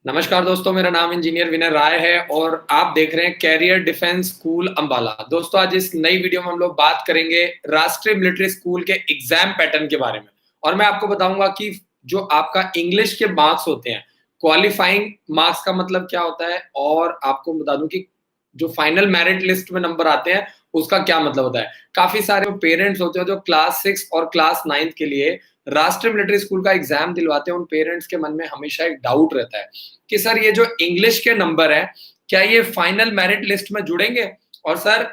नमस्कार दोस्तों, मेरा नाम इंजीनियर विनय राय है और आप देख रहे हैं कैरियर डिफेंस स्कूल अंबाला। दोस्तों, आज इस नई वीडियो में हम लोग बात करेंगे राष्ट्रीय मिलिट्री स्कूल के एग्जाम पैटर्न के बारे में। और मैं आपको बताऊंगा कि जो आपका इंग्लिश के मार्क्स होते हैं, क्वालिफाइंग मार्क्स का मतलब क्या होता है, और आपको बता दूं कि जो फाइनल मेरिट लिस्ट में नंबर आते हैं उसका क्या मतलब होता है। काफी सारे पेरेंट्स होते हैं जो क्लास 6 और क्लास 9 के लिए राष्ट्रीय मिलिट्री स्कूल का एग्जाम दिलवाते हैं। उन पेरेंट्स के मन में हमेशा एक डाउट रहता है कि सर, ये जो इंग्लिश के नंबर है, क्या ये फाइनल मेरिट लिस्ट में जुड़ेंगे, और सर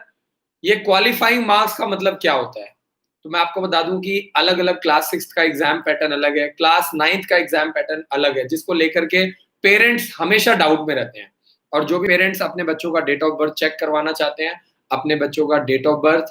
ये क्वालिफाइंग मार्क्स का मतलब क्या होता है। तो मैं आपको बता दूं कि अलग अलग क्लास 6 का एग्जाम पैटर्न अलग है, क्लास 9 का एग्जाम पैटर्न अलग है, जिसको लेकर के पेरेंट्स हमेशा डाउट में रहते हैं। और जो भी पेरेंट्स अपने बच्चों का डेट ऑफ बर्थ चेक करवाना चाहते हैं, अपने बच्चों का date of birth,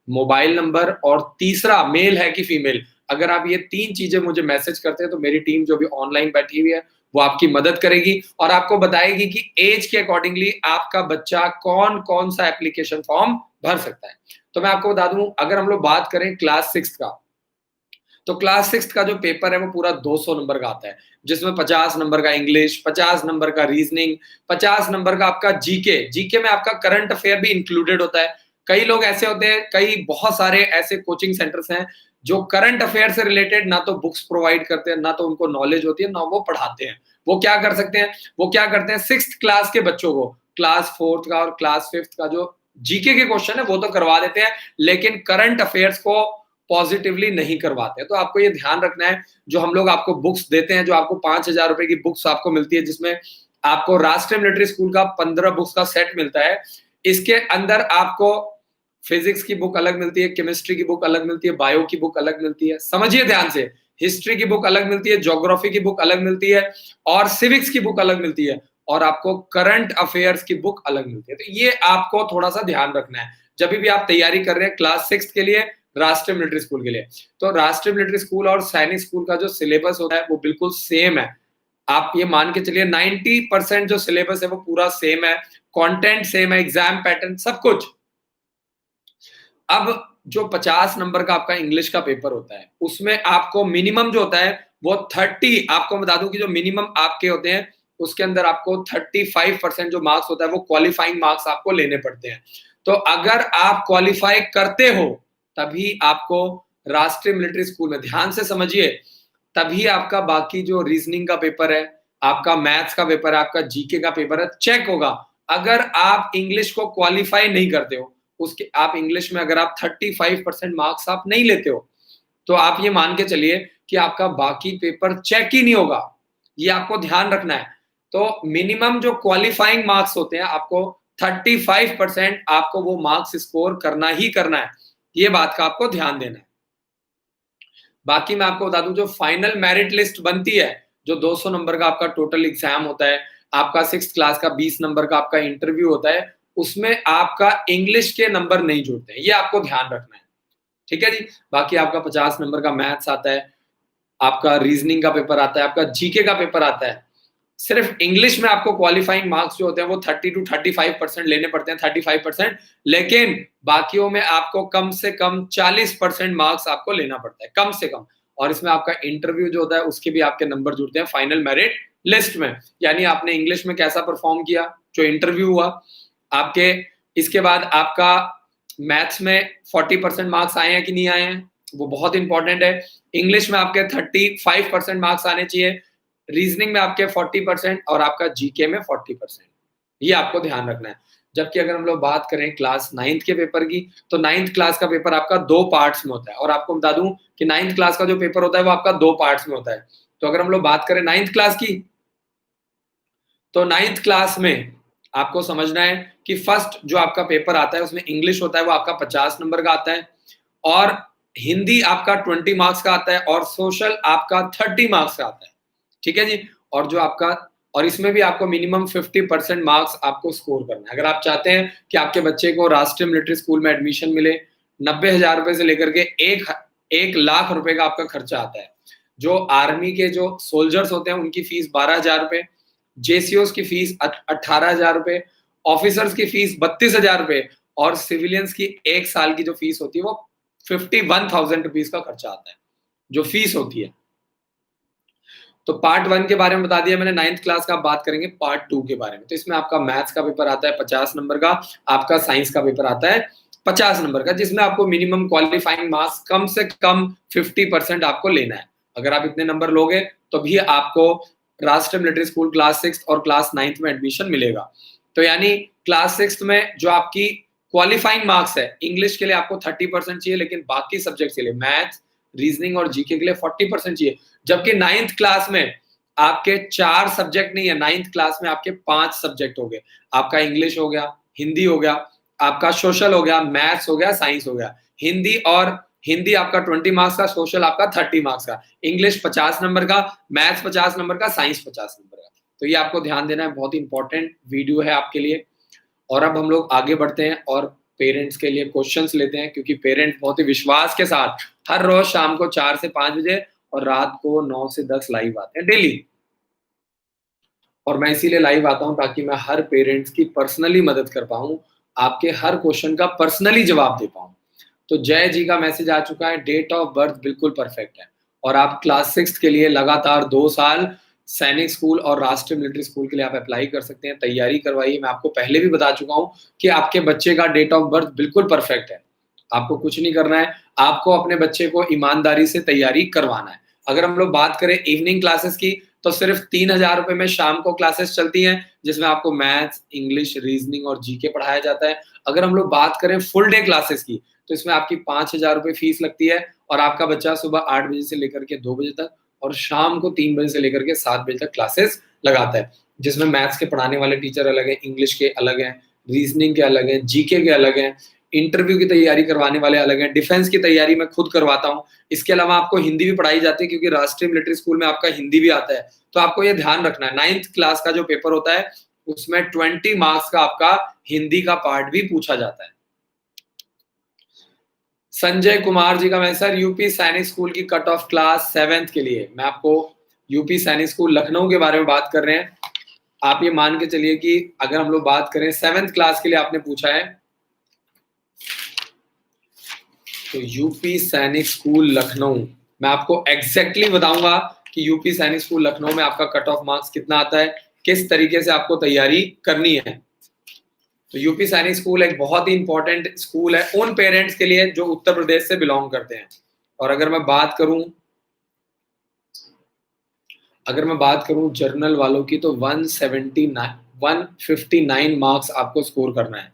mobile number, और तीसरा मेल है कि फीमेल, अगर आप ये 3 चीजें मुझे मैसेज करते हैं तो मेरी टीम जो भी ऑनलाइन बैठी हुई है वो आपकी मदद करेगी और आपको बताएगी कि एज के अकॉर्डिंगली आपका बच्चा कौन कौन सा एप्लीकेशन फॉर्म भर सकता है। तो मैं आपको बता दूं, अगर हम लोग बात करें क्लास 6 का, तो क्लास 6 का जो पेपर है वो पूरा 200 नंबर का आता है, जिसमें 50 नंबर का इंग्लिश, 50 नंबर का रीजनिंग, 50 नंबर का आपका जीके। जीके में आपका करंट अफेयर भी इंक्लूडेड होता है। कई लोग ऐसे होते हैं, कई बहुत सारे ऐसे कोचिंग सेंटर्स हैं जो करंट अफेयर से रिलेटेड ना तो बुक्स प्रोवाइड करते हैं, ना तो उनको नॉलेज होती है, ना वो पढ़ाते हैं। वो क्या कर सकते हैं, वो क्या करते हैं, 6th क्लास के बच्चों को क्लास 4th का और क्लास 5th का जो जीके के क्वेश्चन है वो तो करवा देते हैं, लेकिन करंट अफेयर्स को पॉजिटिवली नहीं करवाते। तो आपको ये ध्यान रखना है, जो हम लोग आपको बुक्स देते हैं, जो आपको 5,000 रुपए की बुक्स आपको मिलती है, जिसमें आपको राष्ट्रीय मिलिट्री स्कूल का 15 बुक्स का सेट मिलता है। इसके अंदर आपको फिजिक्स की बुक अलग मिलती है, केमिस्ट्री की बुक अलग मिलती है, बायो की बुक अलग मिलती है, समझिए ध्यान से, हिस्ट्री की बुक अलग मिलती है, ज्योग्राफी की बुक अलग मिलती है, और सिविक्स की बुक अलग मिलती है, और आपको करंट अफेयर्स की बुक अलग मिलती है। तो ये आपको थोड़ा सा ध्यान रखना है जब भी आप तैयारी कर रहे हैं क्लास 6 के लिए, राष्ट्रीय मिलिट्री स्कूल के लिए। तो राष्ट्रीय मिलिट्री स्कूल और सैनिक स्कूल का जो सिलेबस होता है वो बिल्कुल सेम है। आप ये मान के चलिए 90% जो सिलेबस है वो पूरा सेम है, कंटेंट सेम है, एग्जाम पैटर्न सब कुछ। अब जो 50 नंबर का आपका इंग्लिश का पेपर होता है, उसमें आपको मिनिमम जो होता है वो 30, आपको बता दूं कि जो मिनिमम आपके होते हैं उसके अंदर आपको 35% जो मार्क्स होता है वो क्वालिफाइंग मार्क्स आपको लेने पड़ते हैं। तो अगर आप क्वालिफाई करते हो तभी आपको राष्ट्रीय मिलिट्री स्कूल में, ध्यान से समझिए, तभी आपका बाकी जो रीजनिंग का पेपर है, आपका मैथ्स का पेपर है, आपका जीके का पेपर है, चेक होगा। अगर आप इंग्लिश को क्वालिफाई नहीं करते हो, उसके आप इंग्लिश में अगर आप 35% मार्क्स आप नहीं लेते हो, तो आप ये मान के चलिए कि आपका बाकी पेपर चेक ही नहीं होगा। ये आपको ध्यान रखना है। तो मिनिमम जो क्वालिफाइंग मार्क्स होते हैं, आपको 35% आपको वो मार्क्स स्कोर करना ही करना है। ये बात का आपको ध्यान देना है। बाकी मैं आपको बता दूं, जो फाइनल मेरिट लिस्ट बनती है, जो 200 नंबर का आपका टोटल एग्जाम होता है, आपका 6th क्लास का 20 नंबर का आपका इंटरव्यू होता है, उसमें आपका इंग्लिश के नंबर नहीं जुड़ते हैं। ये आपको ध्यान रखना है, ठीक है जी। बाकी आपका 50 नंबर का मैथ्स आता है, आपका रीजनिंग का पेपर आता है, आपका जीके का पेपर आता है। सिर्फ इंग्लिश में आपको क्वालिफाइंग मार्क्स जो होते हैं वो 30 to 35% लेने पड़ते हैं, 35%। लेकिन बाकियों में आपको कम से कम 40% मार्क्स आपको लेना पड़ता है, कम से कम। और इसमें आपका इंटरव्यू जो होता है उसके भी आपके नंबर जुड़ते हैं फाइनल मेरिट लिस्ट में। यानी आपने इंग्लिश में कैसा परफॉर्म किया, जो इंटरव्यू हुआ आपके, इसके बाद आपका मैथ्स में 40% मार्क्स आए हैं कि नहीं आए हैं, वो बहुत इंपॉर्टेंट है। इंग्लिश में आपके 35% मार्क्स आने चाहिए, रीजनिंग में आपके 40% और आपका जीके में 40%। ये आपको ध्यान रखना है। जबकि अगर हम लोग बात करें क्लास 9th के पेपर की, तो 9th क्लास का पेपर आपका 2 पार्ट्स में होता है। और आपको बता दूं कि 9th क्लास का जो पेपर होता है वो आपका 2 पार्ट्स में होता है। तो अगर हम लोग बात करें 9th क्लास की, तो 9th क्लास में आपको समझना है कि फर्स्ट जो आपका पेपर आता है उसमें इंग्लिश होता है, वो आपका 50 नंबर का आता है, और हिंदी आपका 20 मार्क्स का आता है, और सोशल आपका 30 मार्क्स का आता है, ठीक है जी। और जो आपका, और इसमें भी आपको मिनिमम 50% मार्क्स आपको स्कोर करना है। अगर आप चाहते हैं कि आपके बच्चे को राष्ट्रीय मिलिट्री स्कूल में एडमिशन मिले, 90,000 रुपए से लेकर के 1 लाख रुपए का आपका खर्चा आता है। जो आर्मी के जो सोल्जर्स होते हैं उनकी फीस 12,000 रुपए, जेसीओस की फीस 18,000 रुपए, ऑफिसर्स की फीस 32,000 रुपए, और सिविलियंस की 1 साल की जो फीस होती है वो 51,000 रुपीज का खर्चा आता है, जो फीस होती है। तो पार्ट 1 के बारे में बता दिया मैंने, 9th क्लास का, आप बात करेंगे पार्ट 2 के बारे में। तो इसमें आपका मैथ्स का पेपर आता है 50 नंबर का, आपका साइंस का पेपर आता है 50 नंबर का, जिसमें आपको मिनिमम क्वालिफाइंग मार्क्स कम से कम 50% आपको लेना है। अगर आप इतने नंबर लोगे तो भी आपको राष्ट्रीय मिलिट्री स्कूल क्लास 6 और क्लास 9th में एडमिशन मिलेगा। तो यानी क्लास 6 में जो आपकी क्वालिफाइंग मार्क्स है, इंग्लिश के लिए आपको 30% चाहिए, लेकिन बाकी सब्जेक्ट के लिए मैथ्स, रीजनिंग और जीके के लिए 40% चाहिए। जबकि 9th क्लास में आपके 4 सब्जेक्ट नहीं है, 9th क्लास में आपके 5 सब्जेक्ट हो गए। आपका इंग्लिश हो गया, हिंदी हो गया, आपका सोशल हो गया, मैथ्स हो गया, साइंस हो गया। हिंदी आपका 20 मार्क्स का, सोशल आपका 30 मार्क्स का, इंग्लिश 50 नंबर का, मैथ्स 50 नंबर का, साइंस 50 नंबर का। तो ये आपको ध्यान देना है, बहुत इंपॉर्टेंट वीडियो है आपके लिए। और अब हम लोग आगे बढ़ते हैं और पेरेंट्स के लिए क्वेश्चंस लेते हैं, क्योंकि पेरेंट्स बहुत ही विश्वास के साथ हर रोज शाम को 4 से 5 बजे और रात को 9 से 10 लाइव आते हैं डेली। और मैं इसीलिए लाइव आता हूं ताकि मैं हर पेरेंट्स की पर्सनली मदद कर पाऊं, आपके हर क्वेश्चन का पर्सनली जवाब दे पाऊं। तो जय जी का मैसेज आ चुका है, डेट ऑफ बर्थ बिल्कुल परफेक्ट है और आप क्लास 6 के लिए लगातार 2 साल सैनिक स्कूल और राष्ट्रीय मिलिट्री स्कूल के लिए आप अप्लाई कर सकते हैं, तैयारी करवाइए। मैं आपको पहले भी बता चुका हूं कि आपके बच्चे का डेट ऑफ बर्थ बिल्कुल परफेक्ट है। आपको कुछ नहीं करना है, आपको अपने बच्चे को ईमानदारी से तैयारी करवाना है। अगर हम लोग बात करें इवनिंग क्लासेस की, तो सिर्फ 3,000 रुपए में शाम को क्लासेस चलती हैं, जिसमें आपको मैथ्स, इंग्लिश, रीजनिंग और जीके पढ़ाया जाता है। अगर हम लोग बात करें फुल डे क्लासेस की, तो इसमें आपकी 5,000 रुपए फीस लगती है और आपका बच्चा सुबह 8 बजे से लेकर के 2 बजे तक और शाम को 3 बजे से लेकर के 7 बजे तक क्लासेस लगाता है, जिसमें मैथ्स के पढ़ाने वाले टीचर अलग हैं, इंग्लिश के अलग हैं, रीजनिंग के अलग हैं, जीके के अलग हैं, इंटरव्यू की तैयारी करवाने वाले अलग हैं, डिफेंस की तैयारी मैं खुद करवाता हूँ। इसके अलावा आपको हिंदी भी पढ़ाई जाती है, क्योंकि राष्ट्रीय मिलिट्री स्कूल में आपका हिंदी भी आता है। तो आपको ये ध्यान रखना है, 9th क्लास का जो पेपर होता है उसमें 20 मार्क्स का आपका हिंदी का पार्ट भी पूछा जाता है। संजय कुमार जी का मैसेज, सर यूपी सैनिक स्कूल की कट ऑफ क्लास 7th के लिए। मैं आपको यूपी सैनिक स्कूल लखनऊ के बारे में बात कर रहे हैं। आप ये मान के चलिए कि अगर हम लोग बात करें 7th क्लास के लिए आपने पूछा है, तो यूपी सैनिक स्कूल लखनऊ, मैं आपको एग्जैक्टली बताऊंगा कि यूपी सैनिक स्कूल लखनऊ में आपका कट ऑफ मार्क्स कितना आता है, किस तरीके से आपको तैयारी करनी है। तो यूपी सैनिक स्कूल एक बहुत ही इंपॉर्टेंट स्कूल है उन पेरेंट्स के लिए जो उत्तर प्रदेश से बिलोंग करते हैं। और अगर मैं बात करूं जर्नल वालों की, तो 159 मार्क्स आपको स्कोर करना है।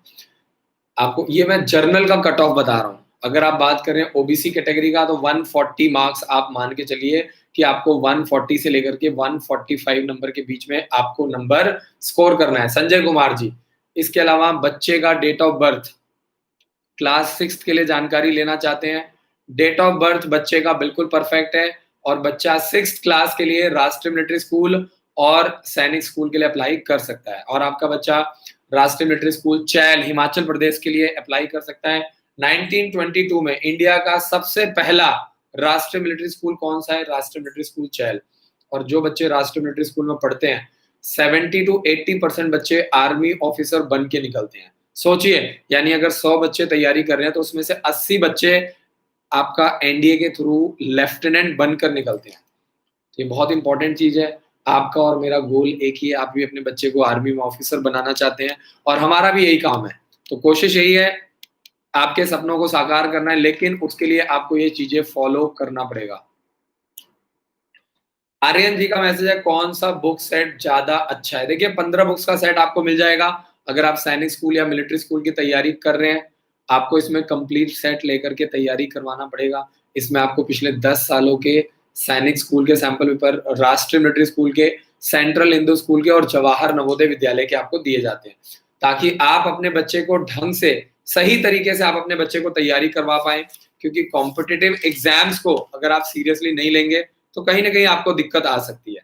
आपको ये मैं जर्नल का कट ऑफ बता रहा हूं। अगर आप बात करें ओबीसी कैटेगरी का, तो 140 मार्क्स आप मान के चलिए कि आपको 140 से लेकर के 145 नंबर के बीच में आपको नंबर स्कोर करना है, संजय कुमार जी। इसके अलावा बच्चे का डेट ऑफ बर्थ, क्लास 6 के लिए जानकारी लेना चाहते हैं, डेट ऑफ बर्थ बच्चे का बिल्कुल परफेक्ट है और बच्चा 6th क्लास के लिए राष्ट्रीय मिलिट्री स्कूल और सैनिक स्कूल के लिए अप्लाई कर सकता है। और आपका बच्चा राष्ट्रीय मिलिट्री स्कूल चैल हिमाचल प्रदेश के लिए अप्लाई कर सकता है। 1922 में इंडिया का सबसे पहला राष्ट्रीय मिलिट्री स्कूल कौन सा है? राष्ट्रीय मिलिट्री स्कूल चैल। और जो बच्चे राष्ट्रीय मिलिट्री स्कूल में पढ़ते हैं 70 to 80% बच्चे आर्मी ऑफिसर बन के निकलते हैं। सोचिए, यानी अगर 100 बच्चे तैयारी कर रहे हैं तो उसमें से 80 बच्चे आपका एनडीए के थ्रू लेफ्टिनेंट बनकर निकलते हैं। तो ये बहुत इंपॉर्टेंट चीज है। आपका और मेरा गोल एक ही है, आप भी अपने बच्चे को आर्मी में ऑफिसर बनाना चाहते हैं और हमारा भी यही काम है। तो कोशिश यही है, आपके सपनों को साकार करना है, लेकिन उसके लिए आपको ये चीजें फॉलो करना पड़ेगा। आर्यन जी का मैसेज है, कौन सा बुक सेट ज्यादा अच्छा है? देखिए 15 बुक्स का सेट आपको मिल जाएगा। अगर आप सैनिक स्कूल या मिलिट्री स्कूल की तैयारी कर रहे हैं, आपको इसमें कंप्लीट सेट लेकर के तैयारी करवाना पड़ेगा। इसमें आपको पिछले 10 सालों के सैनिक स्कूल के सैंपल पेपर, राष्ट्रीय मिलिट्री स्कूल के, सेंट्रल हिंदू स्कूल के और जवाहर नवोदय विद्यालय के आपको दिए जाते हैं, ताकि आप अपने बच्चे को ढंग से, सही तरीके से आप अपने बच्चे को तैयारी करवा पाए। क्योंकि कॉम्पिटिटिव एग्जाम्स को अगर आप सीरियसली नहीं लेंगे तो कहीं ना कहीं आपको दिक्कत आ सकती है।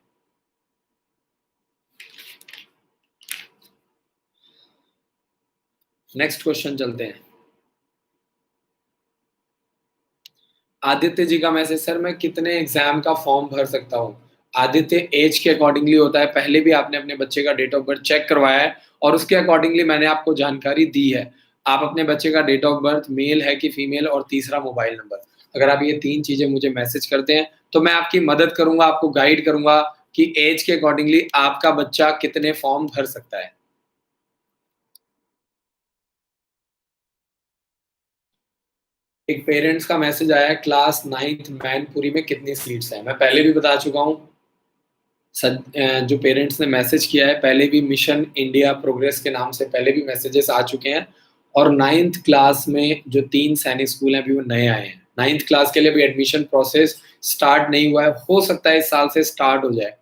नेक्स्ट क्वेश्चन चलते हैं। आदित्य जी का मैसेज, सर मैं कितने एग्जाम का फॉर्म भर सकता हूँ? आदित्य, एज के अकॉर्डिंगली होता है। पहले भी आपने अपने बच्चे का डेट ऑफ बर्थ चेक करवाया है और उसके अकॉर्डिंगली मैंने आपको जानकारी दी है। आप अपने बच्चे का डेट ऑफ बर्थ, मेल है कि फीमेल, और तीसरा मोबाइल नंबर, अगर आप ये 3 चीजें मुझे मैसेज करते हैं तो मैं आपकी मदद करूंगा, आपको गाइड करूंगा कि एज के अकॉर्डिंगली आपका बच्चा कितने फॉर्म भर सकता है। एक पेरेंट्स का मैसेज आया है, क्लास 9th मैनपुरी में कितनी सीट्स हैं? मैं पहले भी बता चुका हूँ। जो पेरेंट्स ने मैसेज किया है, पहले भी मिशन इंडिया प्रोग्रेस के नाम से पहले भी मैसेजेस आ चुके हैं, और 9th क्लास में जो 3 सैनिक स्कूल हैं अभी वो नए आए हैं। 9th क्लास के लिए भी एडमिशन प्रोसेस स्टार्ट नहीं हुआ है, हो सकता है इस साल से स्टार्ट हो जाए।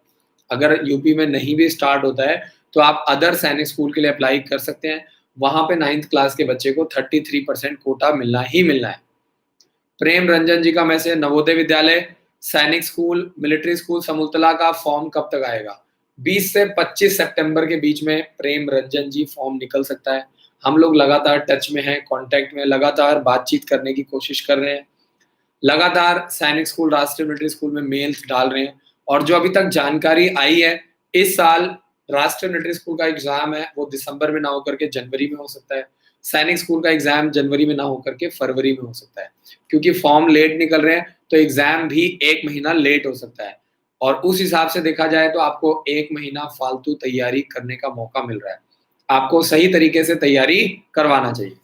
अगर यूपी में नहीं भी स्टार्ट होता है तो आप अदर सैनिक स्कूल के लिए अप्लाई कर सकते हैं। वहां पे 9th क्लास के बच्चे को 33% कोटा मिलना ही मिलना है। प्रेम रंजन जी का मैसेज, नवोदय विद्यालय, सैनिक स्कूल, मिलिट्री स्कूल समूलतला का फॉर्म कब तक आएगा? 20 से 25 सितंबर के बीच में प्रेम रंजन जी फॉर्म निकल सकता है। हम लोग लगातार टच में हैं, कांटेक्ट में, लगातार बातचीत करने की कोशिश कर रहे हैं, लगातार सैनिक स्कूल, राष्ट्रीय मिलिट्री स्कूल में मेल्स डाल रहे हैं। और जो अभी तक जानकारी आई है, इस साल राष्ट्रीय मिलिट्री स्कूल का एग्जाम है वो दिसंबर में ना होकर के जनवरी में हो सकता है। सैनिक स्कूल का एग्जाम जनवरी में ना होकर के फरवरी में हो सकता है, क्योंकि फॉर्म लेट निकल रहे हैं तो एग्जाम भी 1 महीना लेट हो सकता है। और उस हिसाब से देखा जाए तो आपको 1 महीना फालतू तैयारी करने का मौका मिल रहा है। आपको सही तरीके से तैयारी करवाना चाहिए।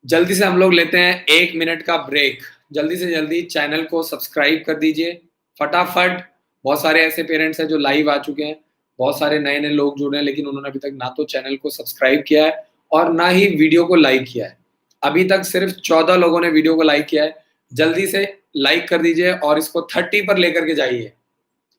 जल्दी से हम लोग लेते हैं 1 मिनट का ब्रेक। जल्दी से जल्दी चैनल को सब्सक्राइब कर दीजिए फटाफट। बहुत सारे ऐसे पेरेंट्स हैं जो लाइव आ चुके हैं, बहुत सारे नए नए लोग जुड़े हैं, लेकिन उन्होंने अभी तक ना तो चैनल को सब्सक्राइब किया है और ना ही वीडियो को लाइक किया है। अभी तक सिर्फ 14 लोगों ने वीडियो को लाइक किया है। जल्दी से लाइक कर दीजिए और इसको 30 पर लेकर के जाइए,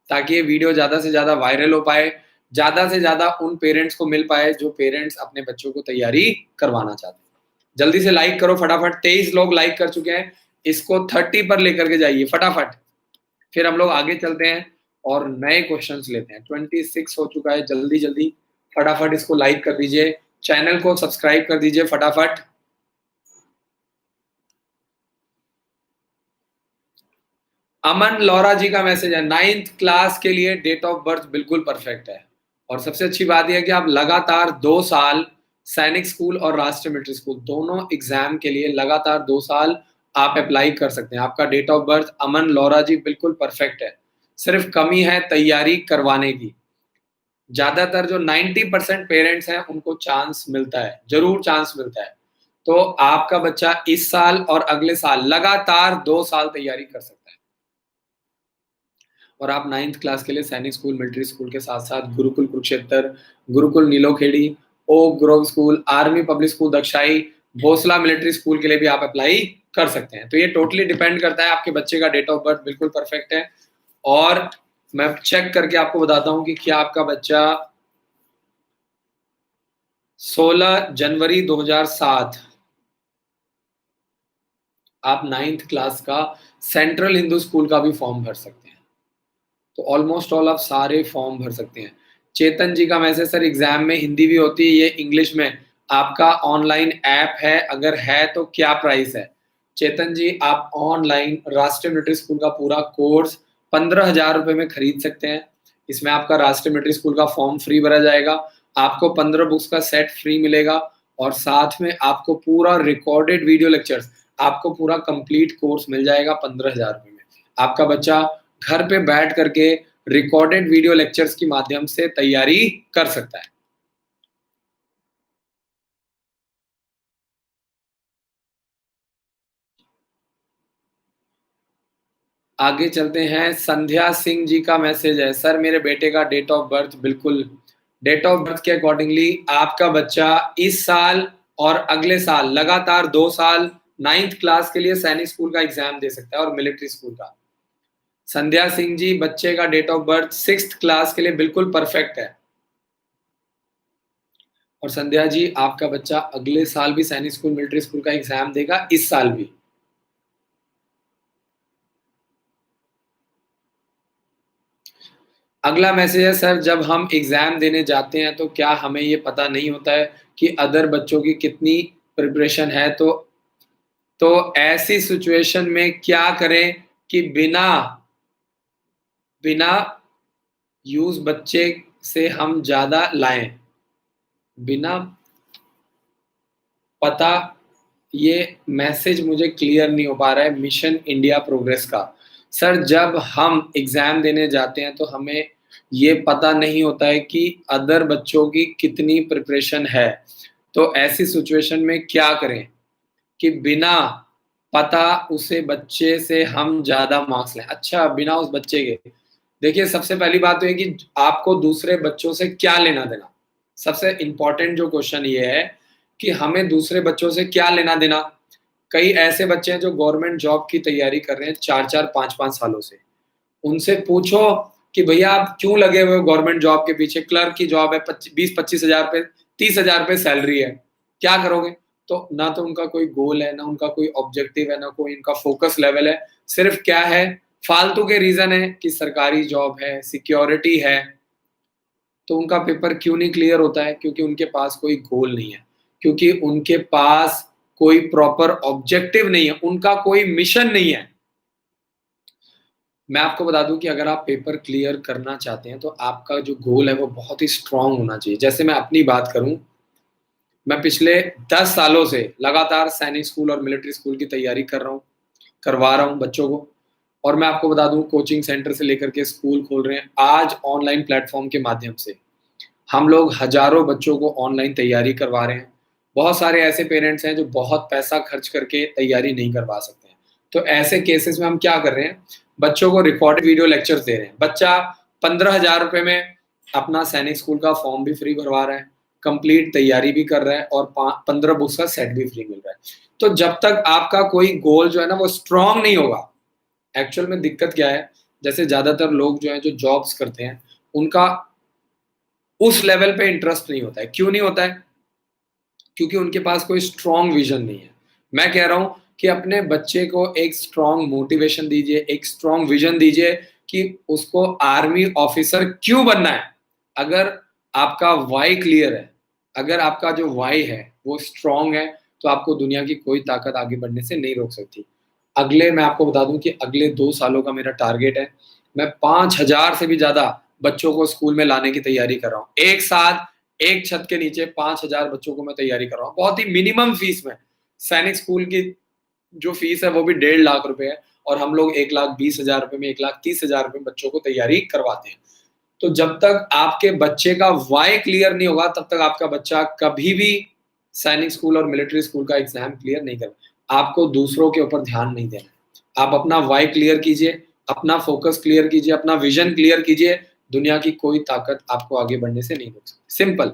ताकि ये वीडियो ज्यादा से ज्यादा वायरल हो पाए, ज्यादा से ज्यादा उन पेरेंट्स को मिल पाए जो पेरेंट्स अपने बच्चों को तैयारी करवाना चाहते हैं। जल्दी से लाइक करो फटाफट। 23 लोग लाइक कर चुके हैं, इसको 30 पर लेकर के जाइए फटाफट। फिर हम लोग आगे चलते हैं और नए क्वेश्चंस लेते हैं। 26 हो चुका है, जल्दी जल्दी फटाफट इसको लाइक कर दीजिए, चैनल को सब्सक्राइब कर दीजिए फटाफट। अमन लौरा जी का मैसेज है, 9th क्लास के लिए डेट ऑफ बर्थ बिल्कुल परफेक्ट है। और सबसे अच्छी बात यह है कि आप लगातार 2 साल सैनिक स्कूल और राष्ट्रीय मिलिट्री स्कूल दोनों एग्जाम के लिए लगातार 2 साल आप अप्लाई कर सकते हैं। आपका डेट ऑफ बर्थ अमन लौरा जी बिल्कुल परफेक्ट है, सिर्फ कमी है तैयारी करवाने की। ज्यादातर जो 90% पेरेंट्स हैं उनको चांस मिलता है, जरूर चांस मिलता है। तो आपका बच्चा इस साल और अगले साल लगातार 2 साल तैयारी कर सकता है। और आप 9th क्लास के लिए सैनिक स्कूल, मिलिट्री स्कूल के साथ साथ Gurukul Kurukshetra, Gurukul Nilokheri, Oak Grove school, army public school Dakshai, Bhosla military school के लिए भी आप अप्लाई कर सकते हैं। तो ये टोटली डिपेंड करता है, आपके बच्चे का डेट ऑफ बर्थ बिल्कुल परफेक्ट है। और मैं चेक करके आपको बताता हूं कि क्या आपका बच्चा 16 जनवरी 2007 आप 9th क्लास का सेंट्रल हिंदू स्कूल का भी फॉर्म भर सकते हैं। तो ऑलमोस्ट ऑल आप सारे फॉर्म भर सकते हैं। चेतन जी का मैसेज, सर एग्जाम में हिंदी भी होती है, ये इंग्लिश में आपका ऑनलाइन ऐप है, अगर है तो क्या प्राइस है? चेतन जी, आप ऑनलाइन राष्ट्रीय मिलिट्री स्कूल का पूरा कोर्स 15,000 रुपए में खरीद सकते हैं। इसमें आपका राष्ट्रीय मिलिट्री स्कूल का फॉर्म फ्री भरा जाएगा, आपको 15 बुक्स का सेट फ्री मिलेगा, और साथ में आपको पूरा रिकॉर्डेड वीडियो लेक्चर्स, आपको पूरा कंप्लीट कोर्स मिल जाएगा 15,000 रुपए में। आपका बच्चा घर पे बैठ करके रिकॉर्डेड वीडियो लेक्चर्स के माध्यम से तैयारी कर सकता है। आगे चलते हैं। संध्या सिंह जी का मैसेज है, सर मेरे बेटे का डेट ऑफ बर्थ बिल्कुल, डेट ऑफ बर्थ के अकॉर्डिंगली आपका बच्चा इस साल और अगले साल लगातार 2 साल 9th क्लास के लिए सैनिक स्कूल का एग्जाम दे सकता है और मिलिट्री स्कूल का। संध्या सिंह जी, बच्चे का date of birth 6th class के लिए बिल्कुल परफेक्ट है। और संध्या जी, आपका बच्चा अगले साल भी सैनिक स्कूल, मिलिट्री स्कूल का एग्जाम देगा, इस साल भी। अगला मैसेज है, सर जब हम एग्जाम देने जाते हैं तो क्या हमें ये पता नहीं होता है कि अदर बच्चों की कितनी प्रिपरेशन है? तो ऐसी सिचुएशन में क्या करें कि बिना बिना यूज बच्चे से हम ज्यादा लाएं? बिना पता, ये मैसेज मुझे क्लियर नहीं हो पा रहा है मिशन इंडिया प्रोग्रेस का। सर जब हम एग्ज़ाम देने जाते हैं तो हमें ये पता नहीं होता है कि अदर बच्चों की कितनी प्रिपरेशन है। तो ऐसी सिचुएशन में क्या करें कि बिना पता उसे बच्चे से हम ज़्यादा मार्क्स लें? अच्छा, बिना उस बच्चे के देखिए सबसे पहली बात तो ये कि आपको दूसरे बच्चों से क्या लेना-देना? सबसे इम्पोर्टेंट जो क्वेश्चन ये है कि हमें दूसरे बच्चों से क्या लेना-देना? कई ऐसे बच्चे हैं जो गवर्नमेंट जॉब की तैयारी कर रहे हैं 4-4 5-5 सालों से। उनसे पूछो कि भैया आप क्यों लगे हुए हो गवर्नमेंट जॉब के पीछे? क्लर्क की जॉब है 20-25 हज़ार रुपए 30 हज़ार रुपए सैलरी है। क्या करोगे? तो ना तो उनका कोई गोल है, ना उनका कोई ऑब्जेक्टिव है, ना कोई इनका फोकस लेवल है। सिर्फ क्या है, फालतू के रीज़न है कि सरकारी जॉब है, सिक्योरिटी है। तो उनका पेपर क्यों नहीं क्लियर होता है? क्योंकि उनके पास कोई गोल नहीं है, क्योंकि उनके पास कोई प्रॉपर ऑब्जेक्टिव नहीं है, उनका कोई मिशन नहीं है। मैं आपको बता दूँ कि अगर आप पेपर क्लियर करना चाहते हैं, तो आपका जो गोल है, वो बहुत ही स्ट्रॉन्ग होना चाहिए। जैसे मैं अपनी बात करूँ, मैं पिछले 10 सालों से लगातार सैनिक स्कूल और मिलिट्री स्कूल की तैयारी कर रहा हूँ, करवा रहा हूँ बच्चों को। और मैं आपको बता दूँ कोचिंग सेंटर से लेकर के स्कूल खोल रहे हैं। आज ऑनलाइन प्लेटफ़ॉर्म के माध्यम से हम लोग हज़ारों बच्चों को ऑनलाइन तैयारी करवा रहे हैं। बहुत सारे ऐसे पेरेंट्स हैं जो बहुत पैसा खर्च करके तैयारी नहीं करवा सकते हैं। तो ऐसे केसेस में हम क्या कर रहे हैं, बच्चों को रिकॉर्डेड वीडियो लेक्चर्स दे रहे हैं। बच्चा 15,000 रुपए में अपना सैनिक स्कूल का फॉर्म भी फ्री भरवा रहा है, कंप्लीट तैयारी भी कर रहा है और 15 बुक्स का सेट भी फ्री मिल रहा है। तो जब तक आपका कोई गोल जो है ना वो स्ट्रॉन्ग नहीं होगा, एक्चुअल में दिक्कत क्या है, जैसे ज़्यादातर लोग जो हैं जो जॉब्स करते हैं, उनका उस लेवल पे इंटरेस्ट नहीं होता है। क्यों नहीं होता है? क्योंकि उनके पास कोई स्ट्रॉन्ग विज़न नहीं है। मैं कह रहा हूँ कि अपने बच्चे को एक स्ट्रॉन्ग मोटिवेशन दीजिए, एक स्ट्रॉन्ग विज़न दीजिए कि उसको आर्मी ऑफ़िसर क्यों बनना है। अगर आपका व्हाय क्लियर है, अगर आपका जो व्हाय है वो स्ट्रॉन्ग है, तो आपको दुनिया की कोई ताकत आगे बढ़ने से नहीं रोक सकती। मैं आपको बता दूँ कि अगले 2 सालों का मेरा टारगेट है, मैं 5,000 से भी ज़्यादा बच्चों को स्कूल में लाने की तैयारी कर रहा हूँ। एक साथ एक छत के नीचे 5,000 बच्चों को मैं तैयारी कर रहा हूँ, बहुत ही मिनिमम फीस में। सैनिक स्कूल की जो फीस है वो भी 1.5 लाख रुपए है और हम लोग 1,20,000 रुपए में 1,30,000 रुपए में बच्चों को तैयारी करवाते हैं। तो जब तक आपके बच्चे का व्हाय क्लियर नहीं होगा, तब तक आपका बच्चा कभी भी सैनिक स्कूल और मिलिट्री स्कूल का एग्ज़ाम क्लियर नहीं कर आपको दूसरों के ऊपर ध्यान नहीं देना है। आप अपना व्हाय क्लियर कीजिए, अपना फ़ोकस क्लियर कीजिए, अपना विज़न क्लियर कीजिए, दुनिया की कोई ताकत आपको आगे बढ़ने से नहीं रोक सकती। सिंपल।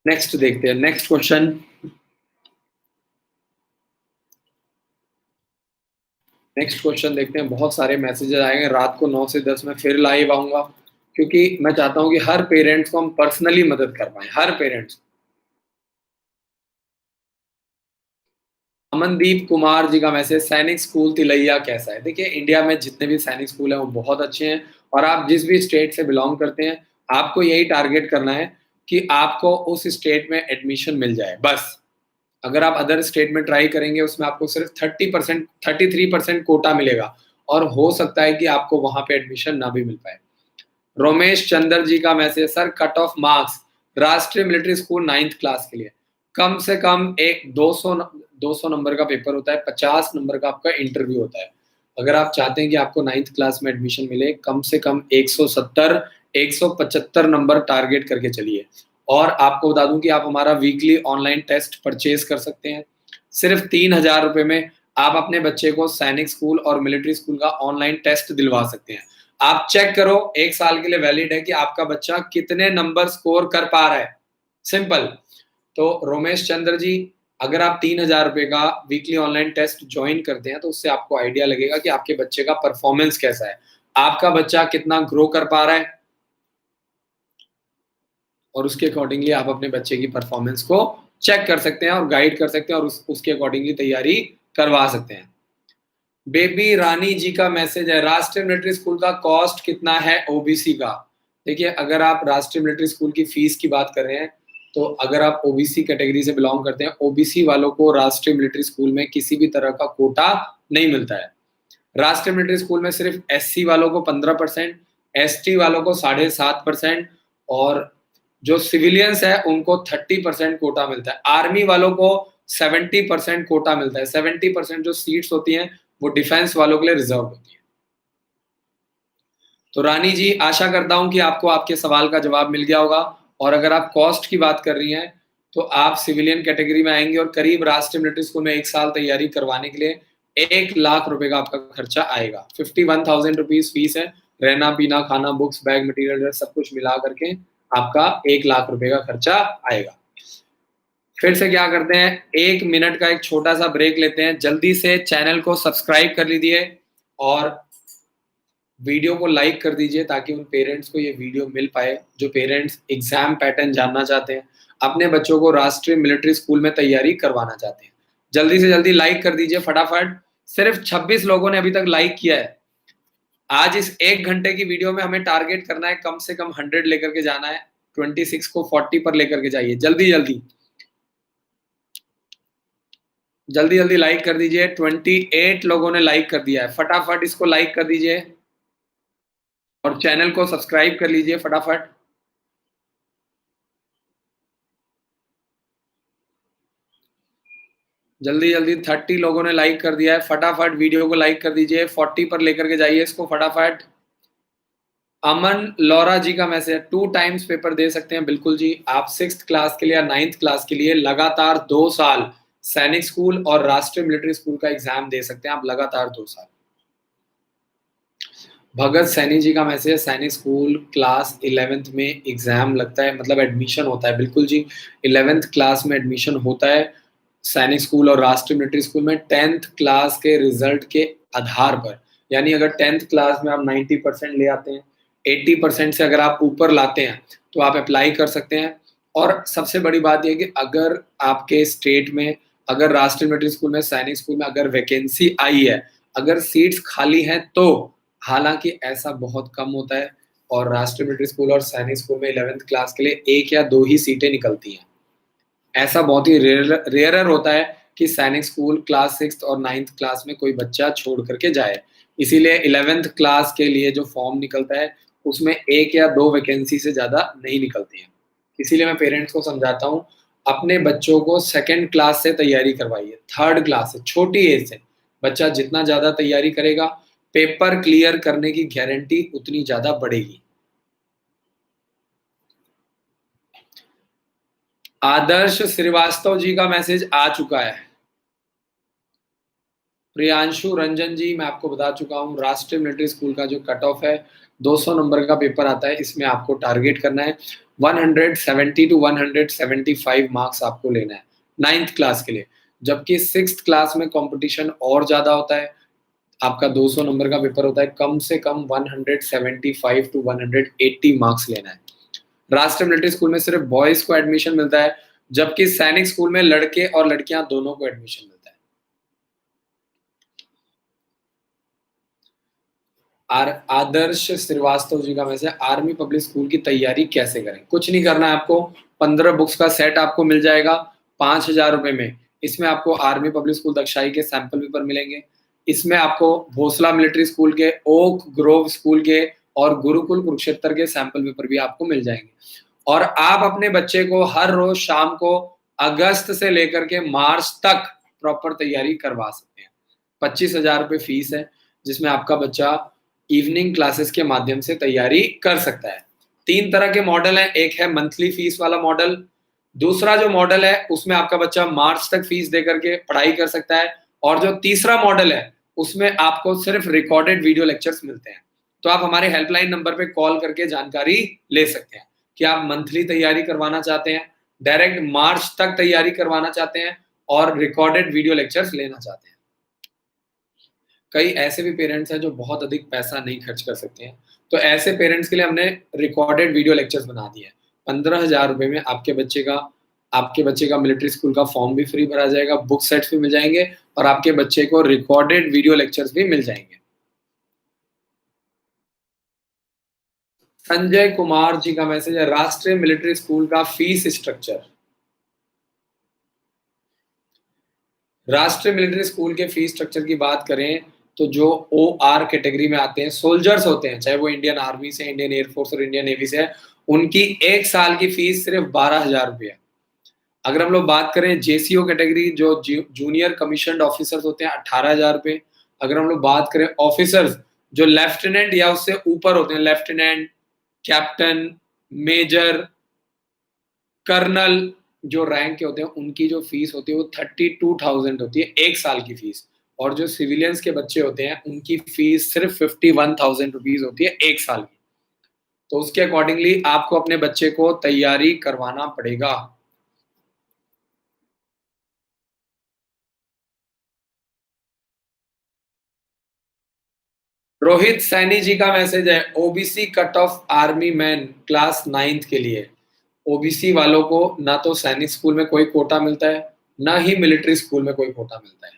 नेक्स्ट देखते हैं, नेक्स्ट क्वेश्चन। नेक्स्ट क्वेश्चन देखते हैं। बहुत सारे मैसेजेस आएंगे, रात को 9 से 10 में फिर लाइव आऊँगा, क्योंकि मैं चाहता हूँ कि हर पेरेंट्स को हम पर्सनली मदद कर पाएँ, हर पेरेंट्स। अमनदीप कुमार जी का मैसेज, सैनिक स्कूल तिलैया कैसा है? देखिए, इंडिया में जितने भी सैनिक स्कूल हैं, वो बहुत अच्छे हैं और आप जिस भी स्टेट से बिलॉन्ग करते हैं, आपको यही टारगेट करना है कि आपको उस स्टेट में एडमिशन मिल जाए, बस। अगर आप अदर स्टेट में ट्राई करेंगे, उसमें आपको सिर्फ 30% 33% कोटा मिलेगा और हो सकता है कि आपको वहाँ पे एडमिशन ना भी मिल पाए। रोमेश चंद्र जी का message, sir cut off marks राष्ट्रीय मिलिट्री स्कूल 9th क्लास के लिए कम से कम एक 200 नंबर का पेपर होता है, 50 नंबर का आपका इंटरव्यू होता है। अगर आप चाहते हैं कि आपको 9th क्लास में एडमिशन मिले, कम से कम 170 175 नंबर टारगेट करके चलिए। और आपको बता दूं कि आप हमारा वीकली ऑनलाइन टेस्ट परचेज कर सकते हैं। सिर्फ 3,000 रुपए में आप अपने बच्चे को सैनिक स्कूल और मिलिट्री स्कूल का ऑनलाइन टेस्ट दिलवा सकते हैं। आप चेक करो, 1 साल के लिए वैलिड है कि आपका बच्चा कितने नंबर स्कोर कर पा रहा है। सिंपल। तो रोमेश चंद्र जी, अगर आप 3,000 रुपए का वीकली ऑनलाइन टेस्ट ज्वाइन करते हैं, तो उससे आपको आइडिया लगेगा कि आपके बच्चे का परफॉर्मेंस कैसा है, आपका बच्चा कितना ग्रो कर पा रहा है और उसके अकॉर्डिंगली आप अपने बच्चे की परफॉर्मेंस को चेक कर सकते हैं और गाइड कर सकते हैं और उसके अकॉर्डिंगली तैयारी करवा सकते हैं। बेबी रानी जी का मैसेज है, राष्ट्रीय मिलिट्री स्कूल का कॉस्ट कितना है ओबीसी का? देखिए, अगर आप राष्ट्रीय मिलिट्री स्कूल की फीस की बात कर रहे हैं, तो अगर आप ओबीसी कैटेगरी से बिलोंग करते हैं, ओबीसी वालों को राष्ट्रीय मिलिट्री स्कूल में किसी भी तरह का कोटा नहीं मिलता है। राष्ट्रीय मिलिट्री स्कूल में सिर्फ एससी वालों को 15%, एसटी वालों को 7.5% और जो सिविलियंस है उनको 30% कोटा मिलता है। आर्मी वालों को 70% कोटा मिलता है। 70% जो सीट्स होती हैं वो डिफेंस वालों के लिए रिजर्व होती है। तो रानी जी, आशा करता हूं कि आपको आपके सवाल का जवाब मिल गया होगा। और अगर आप कॉस्ट की बात कर रही हैं तो आप सिविलियन कैटेगरी में आएंगे और करीब राष्ट्रीय मिलिट्री स्कूल में 1 साल तैयारी करवाने के लिए 1 लाख रुपए का आपका खर्चा आएगा। 51,000 रुपीज फीस है। रहना पीना खाना बुक्स बैग मटेरियल सब कुछ मिला करके आपका 1 लाख रुपए का खर्चा आएगा। फिर से क्या करते हैं, 1 मिनट का एक छोटा सा ब्रेक लेते हैं। जल्दी से चैनल को सब्सक्राइब कर लीजिए और वीडियो को लाइक कर दीजिए ताकि उन पेरेंट्स को ये वीडियो मिल पाए जो पेरेंट्स एग्जाम पैटर्न जानना चाहते हैं, अपने बच्चों को राष्ट्रीय मिलिट्री स्कूल में तैयारी करवाना चाहते हैं। जल्दी से जल्दी लाइक कर दीजिए फटाफट। सिर्फ 26 लोगों ने अभी तक लाइक किया है। आज इस 1 घंटे की वीडियो में हमें टारगेट करना है कम से कम 100 लेकर के जाना है। 26 को 40 पर लेकर के जाइए। जल्दी जल्दी जल्दी जल्दी लाइक कर दीजिए। 28 लोगों ने लाइक कर दिया है। फटाफट इसको लाइक कर दीजिए और चैनल को सब्सक्राइब कर लीजिए फटाफट। जल्दी जल्दी 30 लोगों ने लाइक कर दिया है। फटाफट वीडियो को लाइक कर दीजिए। 40 पर लेकर के जाइए इसको फटाफट। अमन लौरा जी का मैसेज, 2 टाइम्स पेपर दे सकते हैं। बिल्कुल जी, आप 6th क्लास के लिए या 9th क्लास के लिए लगातार 2 साल सैनिक स्कूल और राष्ट्रीय मिलिट्री स्कूल का एग्जाम दे सकते हैं आप लगातार 2 साल। भगत सैनी जी का मैसेज, सैनिक स्कूल क्लास 11th में एग्जाम लगता है, मतलब एडमिशन होता है। बिल्कुल जी, 11th क्लास में एडमिशन होता है सैनिक स्कूल और राष्ट्रीय मिलिट्री स्कूल में 10th क्लास के रिजल्ट के आधार पर। यानी अगर 10th क्लास में आप 90% ले आते हैं, 80% से अगर आप ऊपर लाते हैं तो आप अप्लाई कर सकते हैं। और सबसे बड़ी बात यह कि अगर आपके स्टेट में, अगर राष्ट्रीय मिलिट्री स्कूल में, सैनिक स्कूल में अगर वैकेंसी आई है, अगर सीट्स खाली हैं, तो हालांकि ऐसा बहुत कम होता है और राष्ट्रीय मिलिट्री स्कूल और सैनिक स्कूल में 11th क्लास के लिए 1 या 2 ही सीटें निकलती हैं। ऐसा बहुत ही रेयरर होता है कि सैनिक स्कूल क्लास 6th और 9th क्लास में कोई बच्चा छोड़ करके जाए। इसीलिए 11th क्लास के लिए जो फॉर्म निकलता है उसमें 1 या 2 वैकेंसी से ज्यादा नहीं निकलती है। इसीलिए मैं पेरेंट्स को समझाता हूँ, अपने बच्चों को 2nd क्लास से तैयारी करवाइए, 3rd क्लास से, छोटी एज से। बच्चा जितना ज्यादा तैयारी करेगा, पेपर क्लियर करने की गारंटी उतनी ज्यादा बढ़ेगी। आदर्श श्रीवास्तव जी का मैसेज आ चुका है। प्रियांशु रंजन जी, मैं आपको बता चुका हूं, राष्ट्रीय मिलिट्री स्कूल का जो कट ऑफ है 200 नंबर का पेपर आता है। इसमें आपको टारगेट करना है 170 to 175 मार्क्स आपको लेना है 9th क्लास के लिए। जबकि 6th क्लास में कंपटीशन और ज्यादा होता है। आपका 200 नंबर का पेपर होता है, कम से कम 175 to 180 मार्क्स लेना है। राष्ट्रीय मिलिट्री स्कूल में सिर्फ बॉयज को एडमिशन मिलता है, जबकि सैनिक स्कूल में लड़के और लड़कियां दोनों को एडमिशन मिलता है। आदर्श श्रीवास्तव जी का मैसेज, आर्मी पब्लिक स्कूल की तैयारी कैसे करें। कुछ नहीं करना है आपको, 15 बुक्स का सेट आपको मिल जाएगा 5,000 रुपए में। इसमें आपको आर्मी पब्लिक स्कूल दक्षाई के सैंपल पेपर मिलेंगे। इसमें आपको भोसला मिलिट्री स्कूल के, ओक ग्रोव स्कूल के और गुरुकुल कुरुक्षेत्र के सैंपल पेपर भी आपको मिल जाएंगे। और आप अपने बच्चे को हर रोज शाम को अगस्त से लेकर के मार्च तक प्रॉपर तैयारी करवा सकते हैं। 25,000 रुपये फीस है, जिसमें आपका बच्चा इवनिंग क्लासेस के माध्यम से तैयारी कर सकता है। 3 तरह के मॉडल हैं, एक है मंथली फीस वाला मॉडल, दूसरा जो मॉडल है उसमें आपका बच्चा मार्च तक फीस दे करके पढ़ाई कर सकता है, और जो तीसरा मॉडल है उसमें आपको सिर्फ रिकॉर्डेड वीडियो लेक्चर्स मिलते हैं। तो आप हमारे हेल्पलाइन नंबर पे कॉल करके जानकारी ले सकते हैं कि आप मंथली तैयारी करवाना चाहते हैं, डायरेक्ट मार्च तक तैयारी करवाना चाहते हैं, और रिकॉर्डेड वीडियो लेक्चर्स लेना चाहते हैं। कई ऐसे भी पेरेंट्स हैं जो बहुत अधिक पैसा नहीं खर्च कर सकते हैं, तो ऐसे पेरेंट्स के लिए हमने रिकॉर्डेड वीडियो लेक्चर्स बना दिए हैं। 15,000 रुपए में आपके बच्चे का मिलिट्री स्कूल का फॉर्म भी फ्री भरा जाएगा, बुक सेट्स भी मिल जाएंगे और आपके बच्चे को रिकॉर्डेड वीडियो लेक्चर्स भी मिल जाएंगे। संजय कुमार जी का मैसेज है, राष्ट्रीय मिलिट्री स्कूल का फीस स्ट्रक्चर। राष्ट्रीय मिलिट्री स्कूल के फीस स्ट्रक्चर की बात करें तो जो OR कैटेगरी में आते हैं, सोल्जर्स होते हैं, चाहे वो इंडियन आर्मी से, इंडियन एयरफोर्स और इंडियन नेवी से है, उनकी 1 साल की फीस सिर्फ 12,000 रुपये है। अगर हम लोग बात करें जेसीओ कैटेगरी, जो जूनियर कमीशन्ड ऑफिसर्स होते हैं, 18,000 रुपए। अगर हम लोग बात करें ऑफिसर्स जो लेफ्टिनेंट या उससे ऊपर होते हैं, लेफ्टिनेंट, कैप्टन, मेजर, कर्नल, जो रैंक के होते हैं, उनकी जो फीस होती है वो 32,000 होती है 1 साल की फीस। और जो सिविलियंस के बच्चे होते हैं उनकी फीस सिर्फ 51,000 रुपीज होती है 1 साल की। तो उसके अकॉर्डिंगली आपको अपने बच्चे को तैयारी करवाना पड़ेगा। रोहित सैनी जी का मैसेज है, OBC cut off army man class 9th के लिए। ओबीसी वालों को ना तो सैनिक स्कूल में कोई कोटा मिलता है, ना ही मिलिट्री स्कूल में कोई कोटा मिलता है।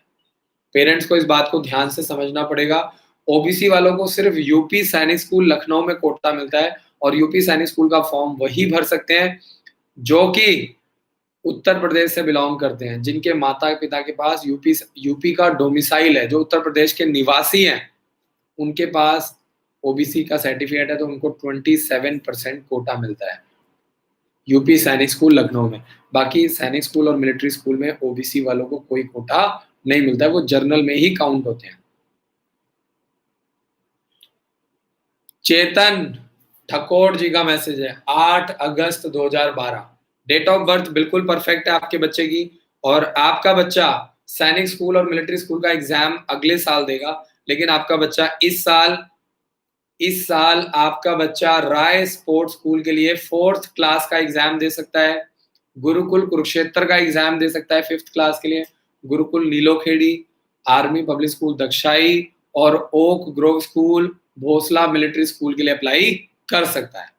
पेरेंट्स को इस बात को ध्यान से समझना पड़ेगा। ओबीसी वालों को सिर्फ यूपी सैनिक स्कूल लखनऊ में कोटा मिलता है, और यूपी सैनिक स्कूल का फॉर्म वही भर सकते हैं जो कि उत्तर प्रदेश से बिलोंग करते हैं, जिनके माता पिता के पास यूपी का डोमिसाइल है, जो उत्तर प्रदेश के निवासी हैं, उनके पास ओबीसी का सर्टिफिकेट है, तो उनको 27% कोटा मिलता है यूपी सैनिक स्कूल लखनऊ में। बाकी सैनिक स्कूल और मिलिट्री स्कूल में ओबीसी वालों को कोई कोटा नहीं मिलता है, वो जर्नल में ही काउंट होते हैं। चेतन ठकोर जी का मैसेज है, 8 अगस्त 2012। डेट ऑफ बर्थ बिल्कुल परफेक्ट है आपके बच्चे की, और आपका बच्चा सैनिक स्कूल और मिलिट्री स्कूल का एग्जाम अगले साल देगा, लेकिन आपका बच्चा इस साल आपका बच्चा राय स्पोर्ट्स स्कूल के लिए 4th क्लास का एग्जाम दे सकता है, गुरुकुल कुरुक्षेत्र का एग्जाम दे सकता है 5th क्लास के लिए, Gurukul Nilokheri, army public school Dakshai और Oak Grove school Bhosla military school के लिए अप्लाई कर सकता है।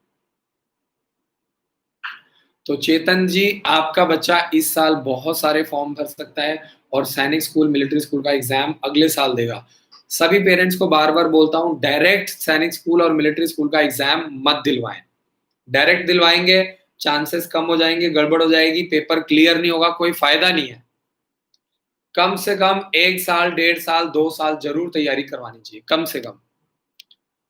तो चेतन जी, आपका बच्चा इस साल बहुत सारे फॉर्म भर सकता है और सैनिक स्कूल मिलिट्री स्कूल का एग्जाम अगले साल देगा। सभी पेरेंट्स को बार बार बोलता हूं, डायरेक्ट सैनिक स्कूल और मिलिट्री स्कूल का एग्जाम मत दिलवाएं। डायरेक्ट दिलवाएंगे चांसेस कम हो जाएंगे, गड़बड़ हो जाएगी, पेपर क्लियर नहीं होगा, कोई फायदा नहीं है। कम से कम 1 साल, 1.5 साल, 2 साल जरूर तैयारी करवानी चाहिए, कम से कम।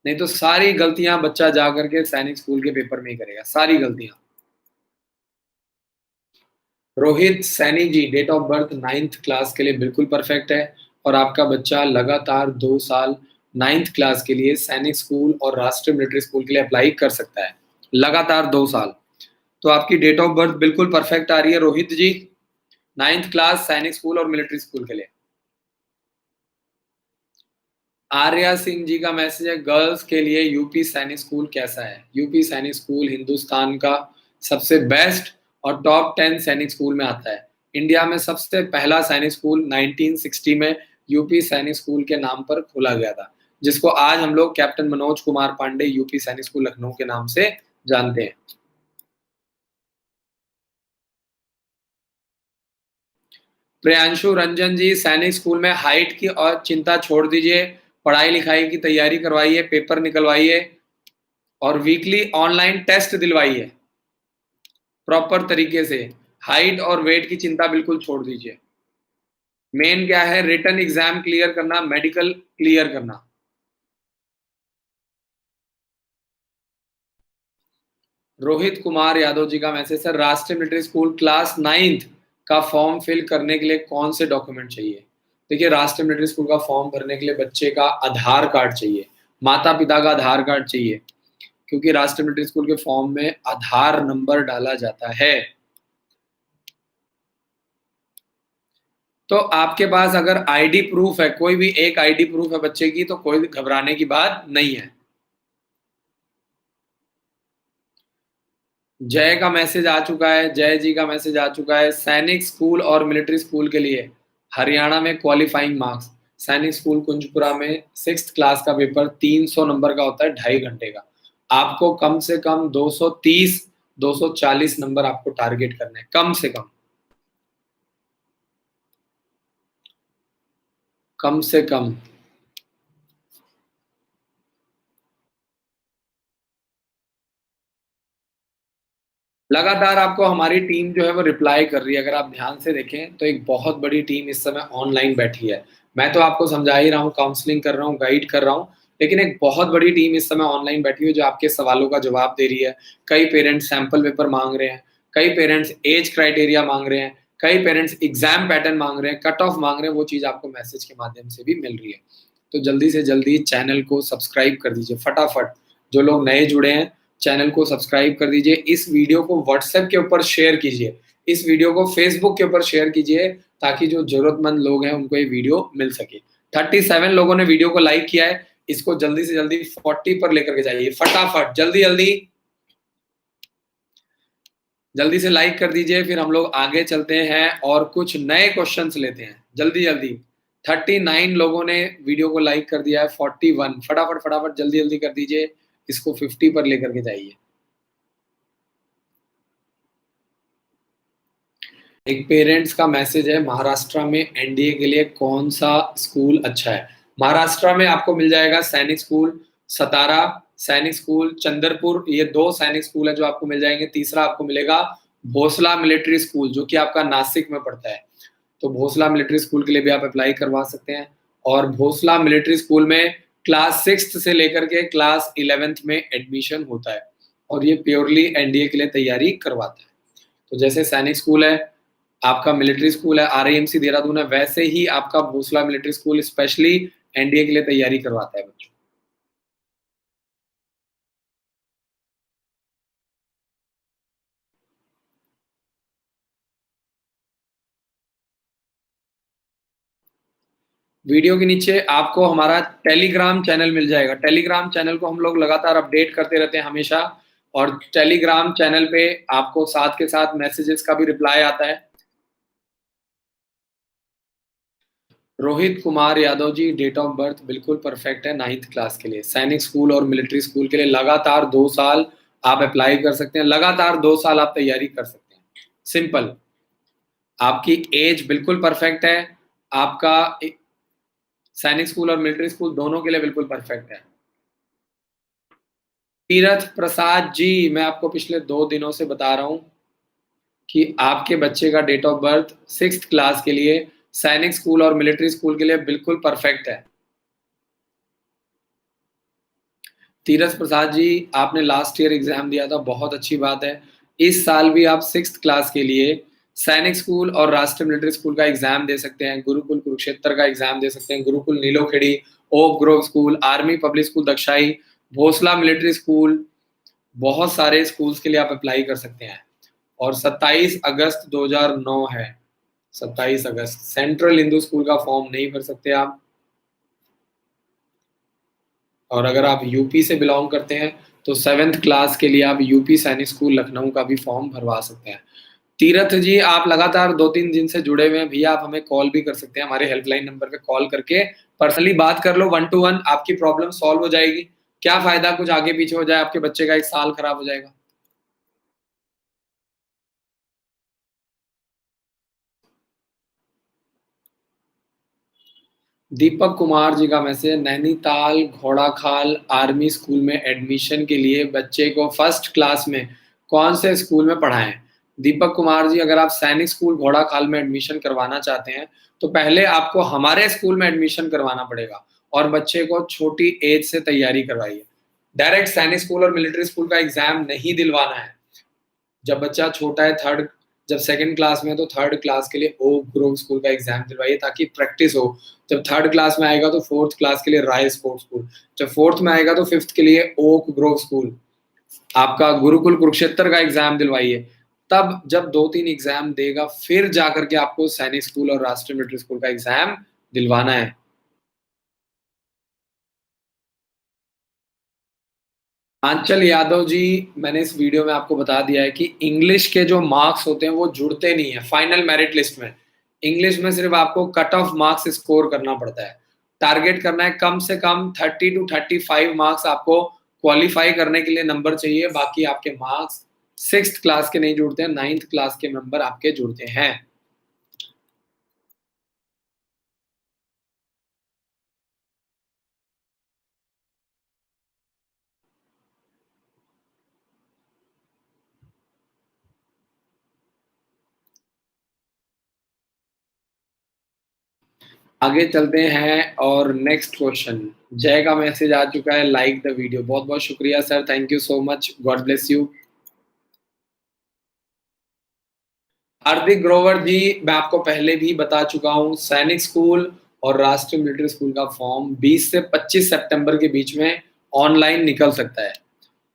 नहीं तो सारी गलतियां बच्चा जा करके सैनिक स्कूल के पेपर में ही करेगा, सारी गलतियां। Rohit Saini ji, date of birth 9th class के लिए बिल्कुल परफेक्ट है, और आपका बच्चा लगातार 2 साल 9th क्लास के लिए सैनिक स्कूल और राष्ट्रीय मिलिट्री स्कूल के लिए अप्लाई कर सकता है, लगातार 2 साल। तो आपकी डेट ऑफ बर्थ बिल्कुल परफेक्ट आ रही है रोहित जी, 9th क्लास सैनिक स्कूल और मिलिट्री स्कूल के लिए। आर्या सिंह जी का मैसेज है, गर्ल्स के लिए यूपी सैनिक स्कूल कैसा है? यूपी सैनिक स्कूल हिंदुस्तान का सबसे बेस्ट और टॉप 10 सैनिक स्कूल में आता है। इंडिया में सबसे पहला सैनिक स्कूल 1960 में यूपी सैनिक स्कूल के नाम पर खोला गया था, जिसको आज हम लोग कैप्टन मनोज कुमार पांडे यूपी सैनिक स्कूल लखनऊ के नाम से जानते हैं। प्रियांशु रंजन जी, सैनिक स्कूल में हाइट की और चिंता छोड़ दीजिए, पढ़ाई लिखाई की तैयारी करवाइए, पेपर निकलवाइए और वीकली ऑनलाइन टेस्ट दिलवाइए प्रॉपर तरीके से। हाइट और वेट की चिंता बिल्कुल छोड़ दीजिए। मेन क्या है, रिटन एग्जाम क्लियर करना, मेडिकल क्लियर करना। रोहित कुमार यादव जी का मैसेज, सर राष्ट्रीय मिलिट्री स्कूल क्लास 9th का फॉर्म फिल करने के लिए कौन से डॉक्यूमेंट चाहिए? देखिए, राष्ट्रीय मिलिट्री स्कूल का फॉर्म भरने के लिए बच्चे का आधार कार्ड चाहिए, माता पिता का आधार कार्ड चाहिए, क्योंकि राष्ट्रीय मिलिट्री स्कूल के फॉर्म में आधार नंबर डाला जाता है। तो आपके पास अगर आईडी प्रूफ है, कोई भी एक आईडी प्रूफ है बच्चे की, तो कोई घबराने की बात नहीं है। जय का मैसेज आ चुका है, जय जी का मैसेज आ चुका है, सैनिक स्कूल और मिलिट्री स्कूल के लिए हरियाणा में क्वालिफाइंग मार्क्स। सैनिक स्कूल कुंजपुरा में 6th क्लास का पेपर 300 नंबर का होता है, 2.5 घंटे का। आपको कम से कम 230 240 नंबर आपको टारगेट करना है, कम से कम, कम से कम। लगातार आपको हमारी टीम जो है वो रिप्लाई कर रही है। अगर आप ध्यान से देखें तो एक बहुत बड़ी टीम इस समय ऑनलाइन बैठी है। मैं तो आपको समझा ही रहा हूँ, काउंसलिंग कर रहा हूँ, गाइड कर रहा हूँ, लेकिन एक बहुत बड़ी टीम इस समय ऑनलाइन बैठी हुई है जो आपके सवालों का जवाब दे रही है। कई पेरेंट्स सैंपल पेपर मांग रहे हैं, कई पेरेंट्स एज क्राइटेरिया मांग रहे हैं, कई पेरेंट्स एग्जाम पैटर्न मांग रहे हैं, कट ऑफ मांग रहे हैं, वो चीज़ आपको मैसेज के माध्यम से भी मिल रही है। तो जल्दी से जल्दी चैनल को सब्सक्राइब कर दीजिए फटाफट। जो लोग नए जुड़े हैं, चैनल को सब्सक्राइब कर दीजिए। इस वीडियो को व्हाट्सएप के ऊपर शेयर कीजिए, इस वीडियो को फेसबुक के ऊपर शेयर कीजिए, ताकि जो ज़रूरतमंद लोग हैं उनको ये वीडियो मिल सके। 37 लोगों ने वीडियो को लाइक किया है, इसको जल्दी से जल्दी 40 पर लेकर के जाइए फटाफट, जल्दी-जल्दी। जल्दी से लाइक कर दीजिए, फिर हम लोग आगे चलते हैं और कुछ नए क्वेश्चंस लेते हैं। जल्दी-जल्दी 39 लोगों ने वीडियो को लाइक कर दिया है, 41 फटाफट जल्दी-जल्दी कर दीजिए, इसको 50 पर लेकर के जाइए। एक पेरेंट्स का मैसेज है, महाराष्ट्र में एनडीए के लिए कौन सा स्कूल अच्छा है? महाराष्ट्र में आपको मिल जाएगा सैनिक स्कूल, सतारा सैनिक स्कूल, चंद्रपुर, ये 2 सैनिक स्कूल है जो आपको मिल जाएंगे। तीसरा आपको मिलेगा भोसला मिलिट्री स्कूल, जो कि आपका नासिक में पड़ता है। तो भोसला मिलिट्री स्कूल के लिए भी आप अप्लाई करवा सकते हैं। और भोसला मिलिट्री स्कूल में क्लास 6th से लेकर के क्लास 11th में एडमिशन होता है, और ये प्योरली एनडीए के लिए तैयारी करवाता है। तो जैसे सैनिक स्कूल है, आपका मिलिट्री स्कूल है, आरआईएमसी देहरादून है, वैसे ही आपका Bhonsala military school specially NDA के लिए तैयारी करवाता है बच्चों। वीडियो के नीचे आपको हमारा टेलीग्राम चैनल मिल जाएगा। टेलीग्राम चैनल को हम लोग लगातार अपडेट करते रहते हैं हमेशा, और टेलीग्राम चैनल पे आपको साथ के साथ मैसेजेस का भी रिप्लाई आता है। Rohit Kumar Yadav ji, date of birth बिल्कुल परफेक्ट है 9th क्लास के लिए। सैनिक स्कूल और मिलिट्री स्कूल के लिए लगातार 2 साल आप अप्लाई कर सकते हैं, लगातार 2 साल आप तैयारी कर सकते हैं। सिंपल, आपकी एज बिल्कुल परफेक्ट है, आपका सैनिक स्कूल और मिलिट्री स्कूल दोनों के लिए बिल्कुल परफेक्ट है। तीरथ प्रसाद जी, मैं आपको पिछले 2 दिनों से बता रहा हूं कि आपके बच्चे का date of birth 6th class के लिए सैनिक स्कूल और मिलिट्री स्कूल के लिए बिल्कुल परफेक्ट है। तीरथ प्रसाद जी, आपने लास्ट ईयर एग्जाम दिया था, बहुत अच्छी बात है। इस साल भी आप 6th क्लास के लिए सैनिक स्कूल और राष्ट्रीय मिलिट्री स्कूल का एग्जाम दे सकते हैं, गुरुकुल कुरुक्षेत्र का एग्जाम दे सकते हैं, Gurukul Nilokheri, Oak Grove school, army public school Dakshai, Bhosla military school, बहुत सारे स्कूल्स के लिए आप अप्लाई कर सकते हैं। और 27 अगस्त 2009 है, 27 अगस्त। सेंट्रल हिंदू स्कूल का फॉर्म नहीं भर सकते आप, और अगर आप यूपी से बिलोंग करते हैं तो 7th क्लास के लिए आप यूपी सैनिक स्कूल लखनऊ का भी फॉर्म भरवा सकते हैं। तीरथ जी, आप लगातार 2-3 दिन से जुड़े हुए हैं भैया, आप हमें कॉल भी कर सकते हैं, हमारे हेल्पलाइन नंबर पे कॉल करके पर्सनली बात कर लो, 1 to 1 आपकी प्रॉब्लम सॉल्व हो जाएगी। क्या फायदा कुछ आगे पीछे हो जाए, आपके बच्चे का 1 साल खराब हो जाएगा। दीपक कुमार जी का message, Nainital Ghorakhal army school में एडमिशन के लिए बच्चे को 1st क्लास में कौन से स्कूल में पढ़ाएं? दीपक कुमार जी, अगर आप सैनिक स्कूल घोड़ाखाल में एडमिशन करवाना चाहते हैं तो पहले आपको हमारे स्कूल में एडमिशन करवाना पड़ेगा, और बच्चे को छोटी एज से तैयारी करवाइए। डायरेक्ट सैनिक स्कूल और मिलिट्री स्कूल का एग्जाम नहीं दिलवाना है। जब बच्चा छोटा है, थर्ड जब 2nd क्लास में है तो 3rd क्लास के लिए ओक ग्रोव स्कूल का एग्जाम दिलवाइए, ताकि प्रैक्टिस हो। जब 3rd क्लास में आएगा तो 4th क्लास के लिए राय स्पोर्ट्स स्कूल, जब 4th में आएगा तो 5th के लिए ओक ग्रोव स्कूल, आपका गुरुकुल कुरुक्षेत्र का एग्जाम दिलवाइए। तब जब 2-3 एग्जाम देगा फिर जाकर के आपको सैनिक स्कूल और राष्ट्रीय मिलिट्री स्कूल का एग्जाम दिलवाना है। आंचल यादव जी, मैंने इस वीडियो में आपको बता दिया है कि इंग्लिश के जो मार्क्स होते हैं वो जुड़ते नहीं है फाइनल मेरिट लिस्ट में। इंग्लिश में सिर्फ आपको कट ऑफ मार्क्स स्कोर करना पड़ता है। टारगेट करना है कम से कम 30 to 35 मार्क्स, आपको क्वालिफाई करने के लिए नंबर चाहिए। बाकी आपके मार्क्स 6th क्लास के नहीं जुड़ते हैं, 9th क्लास के नंबर आपके जुड़ते हैं। आगे चलते हैं और नेक्स्ट क्वेश्चन। जय का मैसेज आ चुका है, लाइक द वीडियो। बहुत बहुत शुक्रिया sir, thank you so much, God bless you. Hardik Grover ji, मैं आपको पहले भी बता चुका हूँ, सैनिक स्कूल और राष्ट्रीय मिलिट्री स्कूल का फॉर्म 20 से 25 सितंबर के बीच में ऑनलाइन निकल सकता है।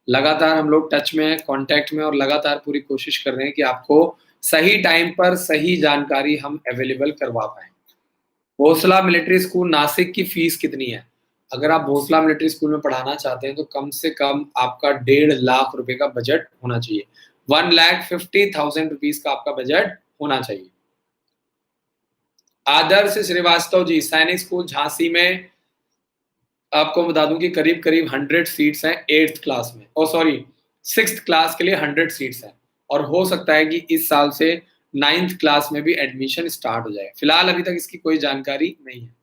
लगातार हम लोग टच में हैं, कॉन्टैक्ट में, और लगातार पूरी कोशिश कर रहे हैं कि आपको सही टाइम पर सही जानकारी हम अवेलेबल करवा पाएँ। भोसला मिलिट्री स्कूल नासिक की फीस कितनी है? अगर आप भोसला मिलिट्री स्कूल में पढ़ाना चाहते हैं तो कम से कम आपका 1.5 लाख रुपए का बजट होना चाहिए। 1,50,000 रुपीज़ का आपका बजट होना चाहिए। आदर्श श्रीवास्तव जी, सैनिक स्कूल झांसी में आपको बता दूं कि करीब-करीब 100 सीट्स हैं 8th क्लास में, ओह सॉरी 6th क्लास के लिए 100 सीट्स हैं, और हो सकता है कि इस साल से 9th क्लास में भी एडमिशन स्टार्ट हो जाए। फिलहाल अभी तक इसकी कोई जानकारी नहीं है।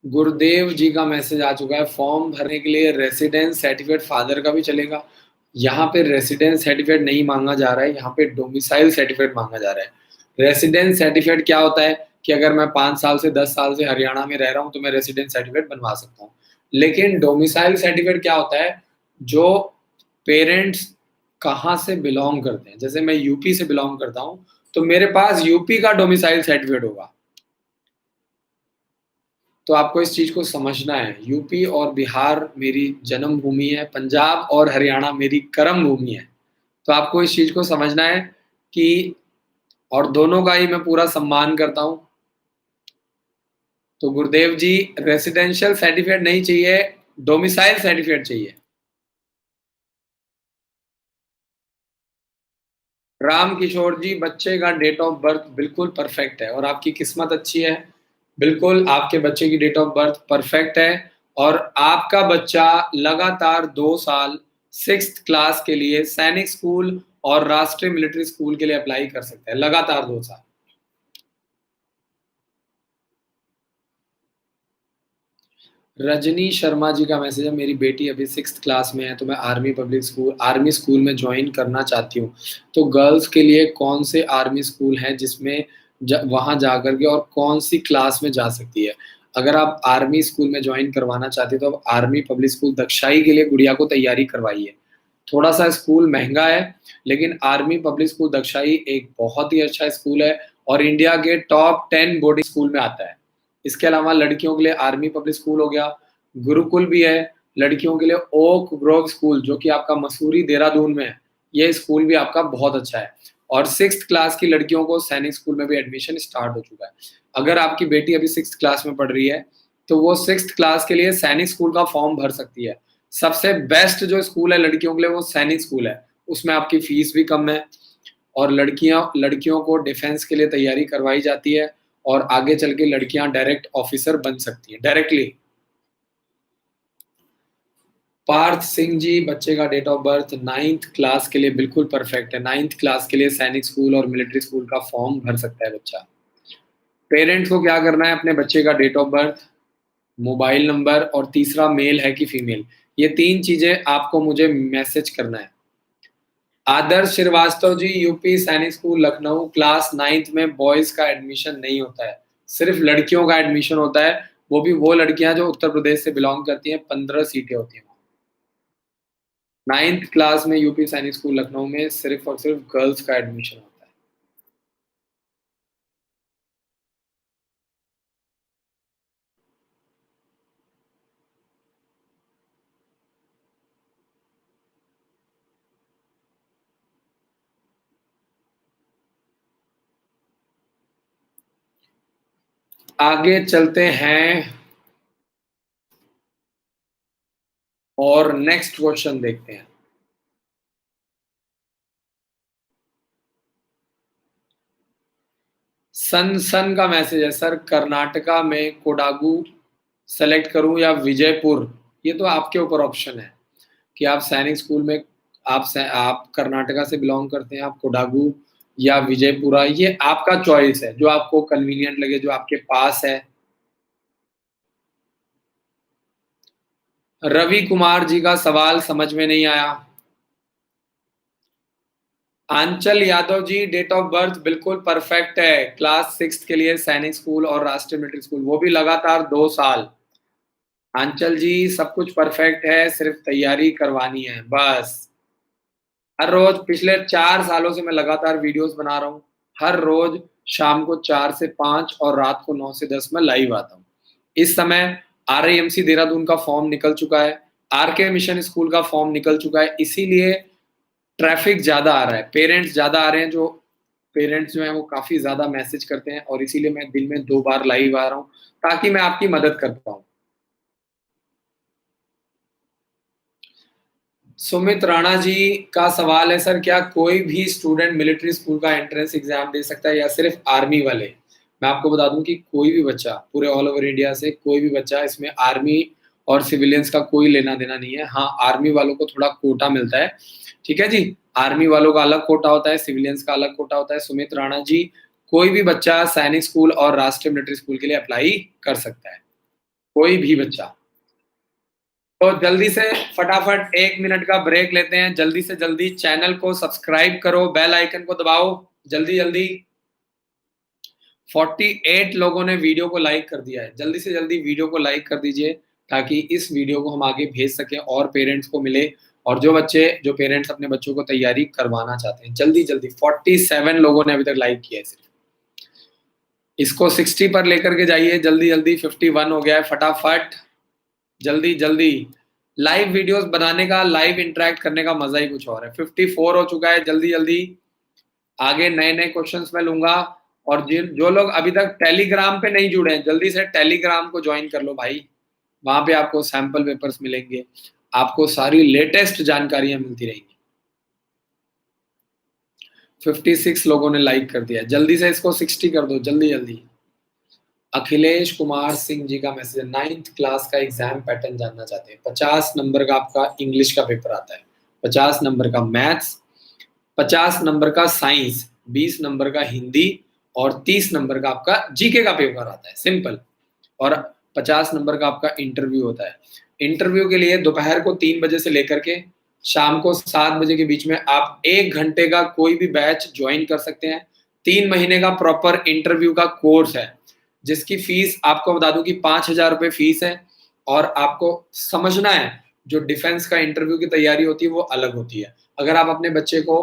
गुरुदेव जी का मैसेज आ चुका है, फॉर्म भरने के लिए रेसिडेंस सर्टिफिकेट फादर का भी चलेगा। यहाँ पे रेसिडेंस सर्टिफिकेट नहीं मांगा जा रहा है, यहाँ पे डोमिसाइल सर्टिफिकेट मांगा जा रहा है। रेसिडेंस सर्टिफिकेट क्या होता है कि अगर मैं 5 साल से 10 साल से हरियाणा में रह रहा हूँ तो मैं रेसिडेंस सर्टिफिकेट बनवा सकता हूँ। लेकिन डोमिसाइल सर्टिफिकेट क्या होता है, जो पेरेंट्स कहाँ से बिलोंग करते हैं, जैसे मैं यूपी से बिलोंग करता हूँ तो मेरे पास यूपी का डोमिसाइल सर्टिफिकेट होगा। तो आपको इस चीज़ को समझना है, यूपी और बिहार मेरी जन्मभूमि है, पंजाब और हरियाणा मेरी कर्म भूमि है। तो आपको इस चीज़ को समझना है कि, और दोनों का ही मैं पूरा सम्मान करता हूँ। तो गुरुदेव जी, रेसिडेंशियल सर्टिफिकेट नहीं चाहिए, डोमिसाइल सर्टिफिकेट चाहिए। राम किशोर जी, बच्चे का डेट ऑफ बर्थ बिल्कुल परफेक्ट है और आपकी किस्मत अच्छी है। बिल्कुल आपके बच्चे की डेट ऑफ बर्थ परफेक्ट है और आपका बच्चा लगातार 2 साल 6th क्लास के लिए सैनिक स्कूल और राष्ट्रीय मिलिट्री स्कूल के लिए अप्लाई कर सकता है, लगातार 2 साल। रजनी शर्मा जी का मैसेज है, मेरी बेटी अभी 6th क्लास में है तो मैं आर्मी स्कूल में जॉइन करना चाहती हूँ। तो गर्ल्स के लिए कौन से आर्मी स्कूल हैं जिसमें वहाँ जाकर के और कौन सी क्लास में जा सकती है? अगर आप आर्मी स्कूल में जॉइन करवाना चाहते हो तो आप आर्मी पब्लिक स्कूल दक्षाई के लिए गुड़िया को तैयारी करवाइए। थोड़ा सा स्कूल महंगा है, लेकिन आर्मी पब्लिक स्कूल दक्षाई एक बहुत ही अच्छा स्कूल है और इंडिया के टॉप 10 बोर्डिंग स्कूल में आता है। इसके अलावा लड़कियों के लिए आर्मी पब्लिक स्कूल हो गया, गुरुकुल भी है, लड़कियों के लिए ओक ग्रोव स्कूल जो कि आपका मसूरी देहरादून में है, ये स्कूल भी आपका बहुत अच्छा है, और 6th क्लास की लड़कियों को सैनिक स्कूल में भी एडमिशन स्टार्ट हो चुका है। अगर आपकी बेटी अभी 6th क्लास में पढ़ रही है तो वो 6th क्लास के लिए सैनिक स्कूल का फॉर्म भर सकती है। सबसे बेस्ट जो स्कूल है लड़कियों के लिए वो सैनिक स्कूल है, उसमें आपकी फीस भी कम है और लड़कियों को डिफेंस के लिए तैयारी करवाई जाती है और आगे चल के लड़कियां डायरेक्ट ऑफिसर बन सकती हैं डायरेक्टली। पार्थ सिंह जी, बच्चे का date of birth 9th class के लिए बिल्कुल परफेक्ट है। 9th क्लास के लिए सैनिक स्कूल और मिलिट्री स्कूल का फॉर्म भर सकता है बच्चा। पेरेंट्स को क्या करना है, अपने बच्चे का date of birth, mobile number और तीसरा मेल है कि फीमेल, ये 3 चीजें आपको मुझे मैसेज करना है। आदर्श श्रीवास्तव जी, यूपी सैनिक स्कूल लखनऊ, क्लास 9th में बॉयज का एडमिशन नहीं होता है, सिर्फ लड़कियों का एडमिशन होता है, वो भी वो लड़कियां जो उत्तर प्रदेश से बिलोंग करती हैं, 15 सीटें होती हैं। 9th क्लास में यूपी सैनिक स्कूल लखनऊ में सिर्फ और सिर्फ गर्ल्स का एडमिशन होता है। आगे चलते हैं और नेक्स्ट क्वेश्चन देखते हैं। सन सन का मैसेज है, सर कर्नाटका में कोडागु सेलेक्ट करूं या विजयपुर? ये तो आपके ऊपर ऑप्शन है कि आप सैनिक स्कूल में, आप कर्नाटका से बिलोंग करते हैं, आप कोडागु या विजयपुरा, ये आपका चॉइस है, जो आपको कन्वीनियंट लगे, जो आपके पास है। रवि कुमार जी का सवाल समझ में नहीं आया। आंचल Yadav ji, date of birth बिल्कुल परफेक्ट है, क्लास 6th के लिए सैनिक स्कूल और राष्ट्रीय मिलिट्री स्कूल, वो भी लगातार 2 साल। आंचल जी सब कुछ परफेक्ट है, सिर्फ तैयारी करवानी है बस। हर रोज पिछले 4 सालों से मैं लगातार वीडियोस बना रहा हूँ। हर रोज शाम को 4 से 5 और रात को 9 से 10 में लाइव आता हूँ। इस समय RIMC देहरादून का फॉर्म निकल चुका है, RK मिशन स्कूल का फॉर्म निकल चुका है, इसीलिए ट्रैफिक ज्यादा आ रहा है, पेरेंट्स ज्यादा आ रहे हैं। जो पेरेंट्स जो हैं वो काफी ज्यादा मैसेज करते हैं और इसीलिए मैं दिन में 2 बार लाइव आ रहा हूँ ताकि मैं आपकी मदद कर पाऊँ। सुमित राणा जी का सवाल है, सर क्या कोई भी स्टूडेंट मिलिट्री स्कूल का एंट्रेंस एग्जाम दे सकता है या सिर्फ आर्मी वाले? मैं आपको बता दूं कि कोई भी बच्चा पूरे ऑल ओवर इंडिया से, कोई भी बच्चा, इसमें आर्मी और सिविलियंस का कोई लेना देना नहीं है। हाँ, आर्मी वालों को थोड़ा कोटा मिलता है, ठीक है जी। आर्मी वालों का अलग कोटा होता है, सिविलियंस का अलग कोटा होता है। सुमित राणा जी, कोई भी बच्चा सैनिक स्कूल और राष्ट्रीय मिलिट्री स्कूल के लिए अप्लाई कर सकता है, कोई भी बच्चा। तो जल्दी से फटाफट 1 मिनट का ब्रेक लेते हैं। जल्दी से जल्दी चैनल को सब्सक्राइब करो, बेल आइकन को दबाओ जल्दी जल्दी। 48 लोगों ने वीडियो को लाइक कर दिया है। जल्दी से जल्दी वीडियो को लाइक कर दीजिए ताकि इस वीडियो को हम आगे भेज सकें और पेरेंट्स को मिले। और जो पेरेंट्स अपने बच्चों को तैयारी करवाना चाहते हैं, जल्दी जल्दी। 47 लोगों ने अभी तक लाइक किया है सिर्फ। इसको 60 पर लेकर के जाइए जल्दी जल्दी। 51 हो गया है, फटाफट जल्दी जल्दी। लाइव वीडियोस बनाने का, लाइव इंटरेक्ट करने का मजा ही कुछ और है। 54 हो चुका है, जल्दी जल्दी। आगे नए नए क्वेश्चंस मैं लूंगा। और जो लोग अभी तक टेलीग्राम पे नहीं जुड़े हैं, जल्दी से टेलीग्राम को ज्वाइन कर लो भाई। वहां पे आपको सैंपल पेपर्स मिलेंगे, आपको सारी लेटेस्ट जानकारियां मिलती रहेंगी। 56 लोगों ने लाइक कर दिया, जल्दी से इसको 60 कर दो जल्दी जल्दी। अखिलेश कुमार सिंह जी का मैसेज है, 9th क्लास का एग्जाम पैटर्न जानना चाहते हैं। 50 नंबर का आपका इंग्लिश का पेपर आता है, 50 नंबर का मैथ्स, 50 नंबर का साइंस, 20 नंबर का हिंदी और 30 नंबर का आपका जीके का पेपर आता है, सिंपल। और 50 नंबर का आपका इंटरव्यू होता है। इंटरव्यू के लिए दोपहर को 3 बजे से लेकर के शाम को 7 बजे के बीच में आप 1 घंटे का कोई भी बैच ज्वाइन कर सकते हैं। 3 महीने का प्रॉपर इंटरव्यू का कोर्स है, जिसकी फीस आपको बता दूं कि 5,000 रुपये फीस है। और आपको समझना है, जो डिफेंस का इंटरव्यू की तैयारी होती है वो अलग होती है। अगर आप अपने बच्चे को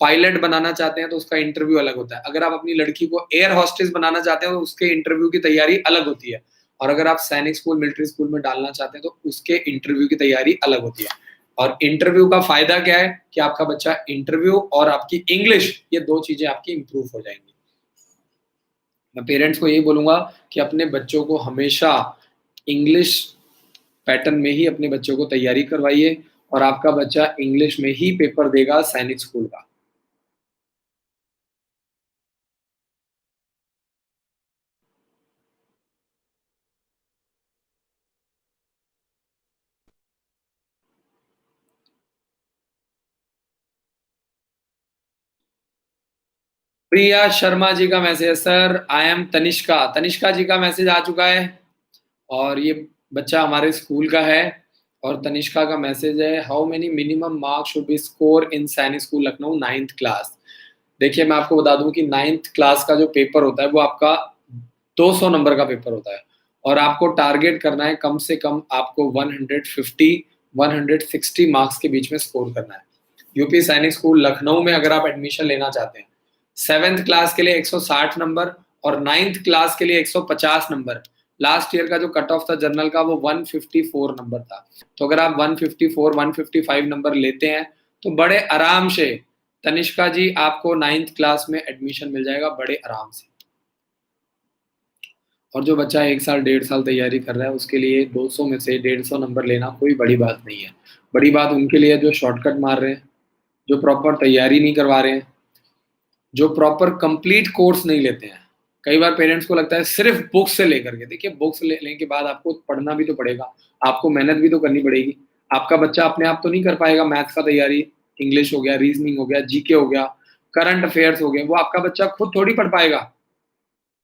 पायलट बनाना चाहते हैं तो उसका इंटरव्यू अलग होता है। अगर आप अपनी लड़की को एयर हॉस्टेस बनाना चाहते हैं तो उसके इंटरव्यू की तैयारी अलग होती है। और अगर आप सैनिक स्कूल, मिलिट्री स्कूल में डालना चाहते हैं तो उसके इंटरव्यू की तैयारी अलग होती है। और इंटरव्यू का फायदा क्या है कि आपका बच्चा इंटरव्यू और आपकी इंग्लिश, ये 2 चीजें आपकी इंप्रूव हो जाएंगी। मैं पेरेंट्स को यही बोलूंगा कि अपने बच्चों को हमेशा इंग्लिश पैटर्न में ही अपने बच्चों को तैयारी करवाइए और आपका बच्चा इंग्लिश में ही पेपर देगा सैनिक स्कूल का। प्रिया शर्मा जी का मैसेज है, sir I am Tanishka. Tanishka ji का मैसेज आ चुका है और ये बच्चा हमारे स्कूल का है। और तनिष्का का मैसेज है, how many minimum marks should be score in सैनिक स्कूल लखनऊ 9th क्लास। देखिए मैं आपको बता दूं कि 9th क्लास का जो पेपर होता है वो आपका 200 नंबर का पेपर होता है। और आपको टारगेट करना है कम से कम आपको 150 160 मार्क्स के बीच में स्कोर करना है। यूपी सैनिक स्कूल लखनऊ में अगर आप एडमिशन लेना चाहते हैं, 7th क्लास के लिए 160 नंबर और 9th क्लास के लिए 150 नंबर। लास्ट ईयर का जो कट ऑफ था जनरल का वो 154 नंबर था। तो अगर आप 154 155 नंबर लेते हैं तो बड़े आराम से तनिष्का जी आपको 9th क्लास में एडमिशन मिल जाएगा बड़े आराम से। और जो बच्चा 1 साल 1.5 साल तैयारी कर रहा है उसके लिए 200 में से 150 नंबर लेना कोई बड़ी बात नहीं है। बड़ी बात उनके लिए जो शॉर्टकट मार रहे हैं, जो प्रॉपर तैयारी नहीं करवा रहे हैं, जो प्रॉपर कंप्लीट कोर्स नहीं लेते हैं। कई बार पेरेंट्स को लगता है सिर्फ बुक्स से लेकर के, देखिए बुक्स लेने के बाद आपको पढ़ना भी तो पड़ेगा, आपको मेहनत भी तो करनी पड़ेगी। आपका बच्चा अपने आप तो नहीं कर पाएगा मैथ्स का तैयारी, इंग्लिश हो गया, रीजनिंग हो गया, जीके हो गया, करंट अफेयर्स हो गए, वो आपका बच्चा खुद थोड़ी पढ़ पाएगा।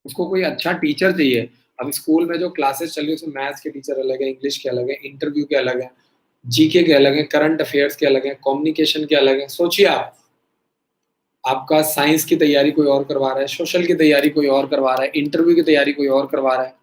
उसको कोई अच्छा टीचर चाहिए। अब स्कूल में जो क्लासेस चल रही है उसमें मैथ्स के टीचर अलग है, इंग्लिश के अलग है, इंटरव्यू के अलग है, जीके के अलग है, करंट अफेयर्स के अलग है, कम्युनिकेशन के अलग है। सोचिए आप, आपका साइंस की तैयारी कोई और करवा रहा है, सोशल की तैयारी कोई और करवा रहा है, इंटरव्यू की तैयारी कोई और करवा रहा है।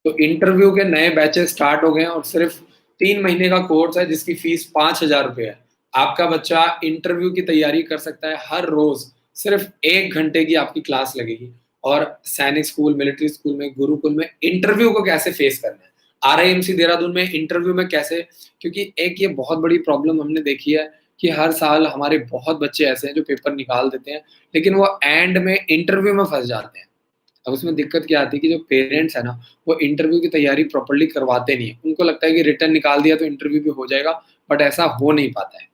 तो इंटरव्यू के नए बैचेस स्टार्ट हो गए हैं और सिर्फ 3 महीने का कोर्स है जिसकी फीस 5,000 रुपये है। आपका बच्चा इंटरव्यू की तैयारी कर सकता है हर रोज, सिर्फ 1 घंटे की आपकी क्लास लगेगी। और सैनिक स्कूल, मिलिट्री स्कूल में, गुरुकुल में इंटरव्यू को कैसे फेस करना है, आरआईएमसी देहरादून में इंटरव्यू में कैसे, क्योंकि एक ये बहुत बड़ी प्रॉब्लम हमने देखी है कि हर साल हमारे बहुत बच्चे ऐसे हैं जो पेपर निकाल देते हैं, लेकिन वो एंड में इंटरव्यू में फंस जाते हैं। अब उसमें दिक्कत क्या आती है कि जो पेरेंट्स है ना, वो इंटरव्यू की तैयारी प्रॉपर्ली करवाते नहीं है। उनको लगता है कि रिटर्न निकाल दिया तो इंटरव्यू भी हो जाएगा, बट ऐसा हो नहीं पाता है।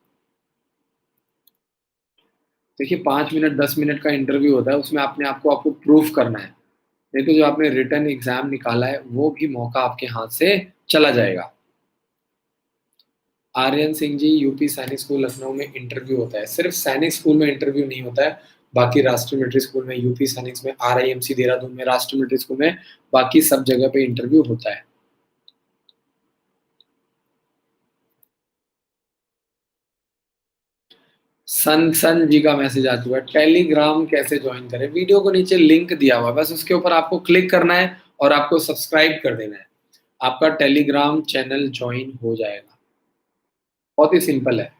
देखिए 5 मिनट 10 मिनट का इंटरव्यू होता है, उसमें आपने आपको प्रूफ करना है। नहीं तो जो आपने रिटर्न एग्ज़ाम निकाला है, वो भी मौका आपके हाथ से चला जाएगा। आर्यन सिंह जी, यूपी सैनिक स्कूल लखनऊ में इंटरव्यू होता है। सिर्फ सैनिक स्कूल में इंटरव्यू नहीं होता है, बाकी राष्ट्रीय मिलिट्री स्कूल में, यूपी सैनिक्स में, आरआईएमसी देहरादून में, राष्ट्रीय मिलिट्री स्कूल में, बाकी सब जगह पे इंटरव्यू होता है। सन सन जी का मैसेज आ चुका है, टेलीग्राम कैसे ज्वाइन करें? वीडियो को नीचे लिंक दिया हुआ है, बस उसके ऊपर आपको क्लिक करना है और आपको सब्सक्राइब कर देना है। आपका टेलीग्राम चैनल ज्वाइन हो जाएगा। बहुत ही सिंपल है।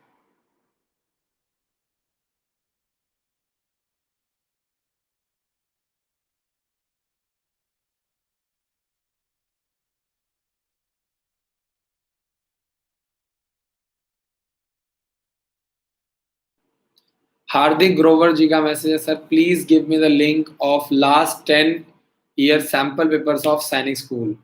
हार्दिक ग्रोवर जी का मैसेज है, sir please give me the link of last 10 year sample papers of सैनिक स्कूल।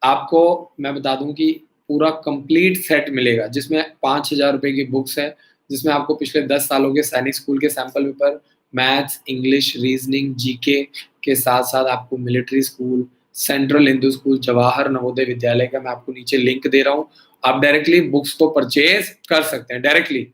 आपको मैं बता दूं कि पूरा कंप्लीट सेट मिलेगा जिसमें 5,000 रुपए की बुक्स है, जिसमें आपको पिछले 10 सालों के सैनिक स्कूल के sample paper, maths, English, reasoning, GK के साथ साथ आपको military school, central Hindu school, Jawahar Navodaya Vidyalaya का मैं आपको नीचे लिंक दे रहा हूँ। आप डायरेक्टली बुक्स को परचेज कर सकते हैं डायरेक्टली।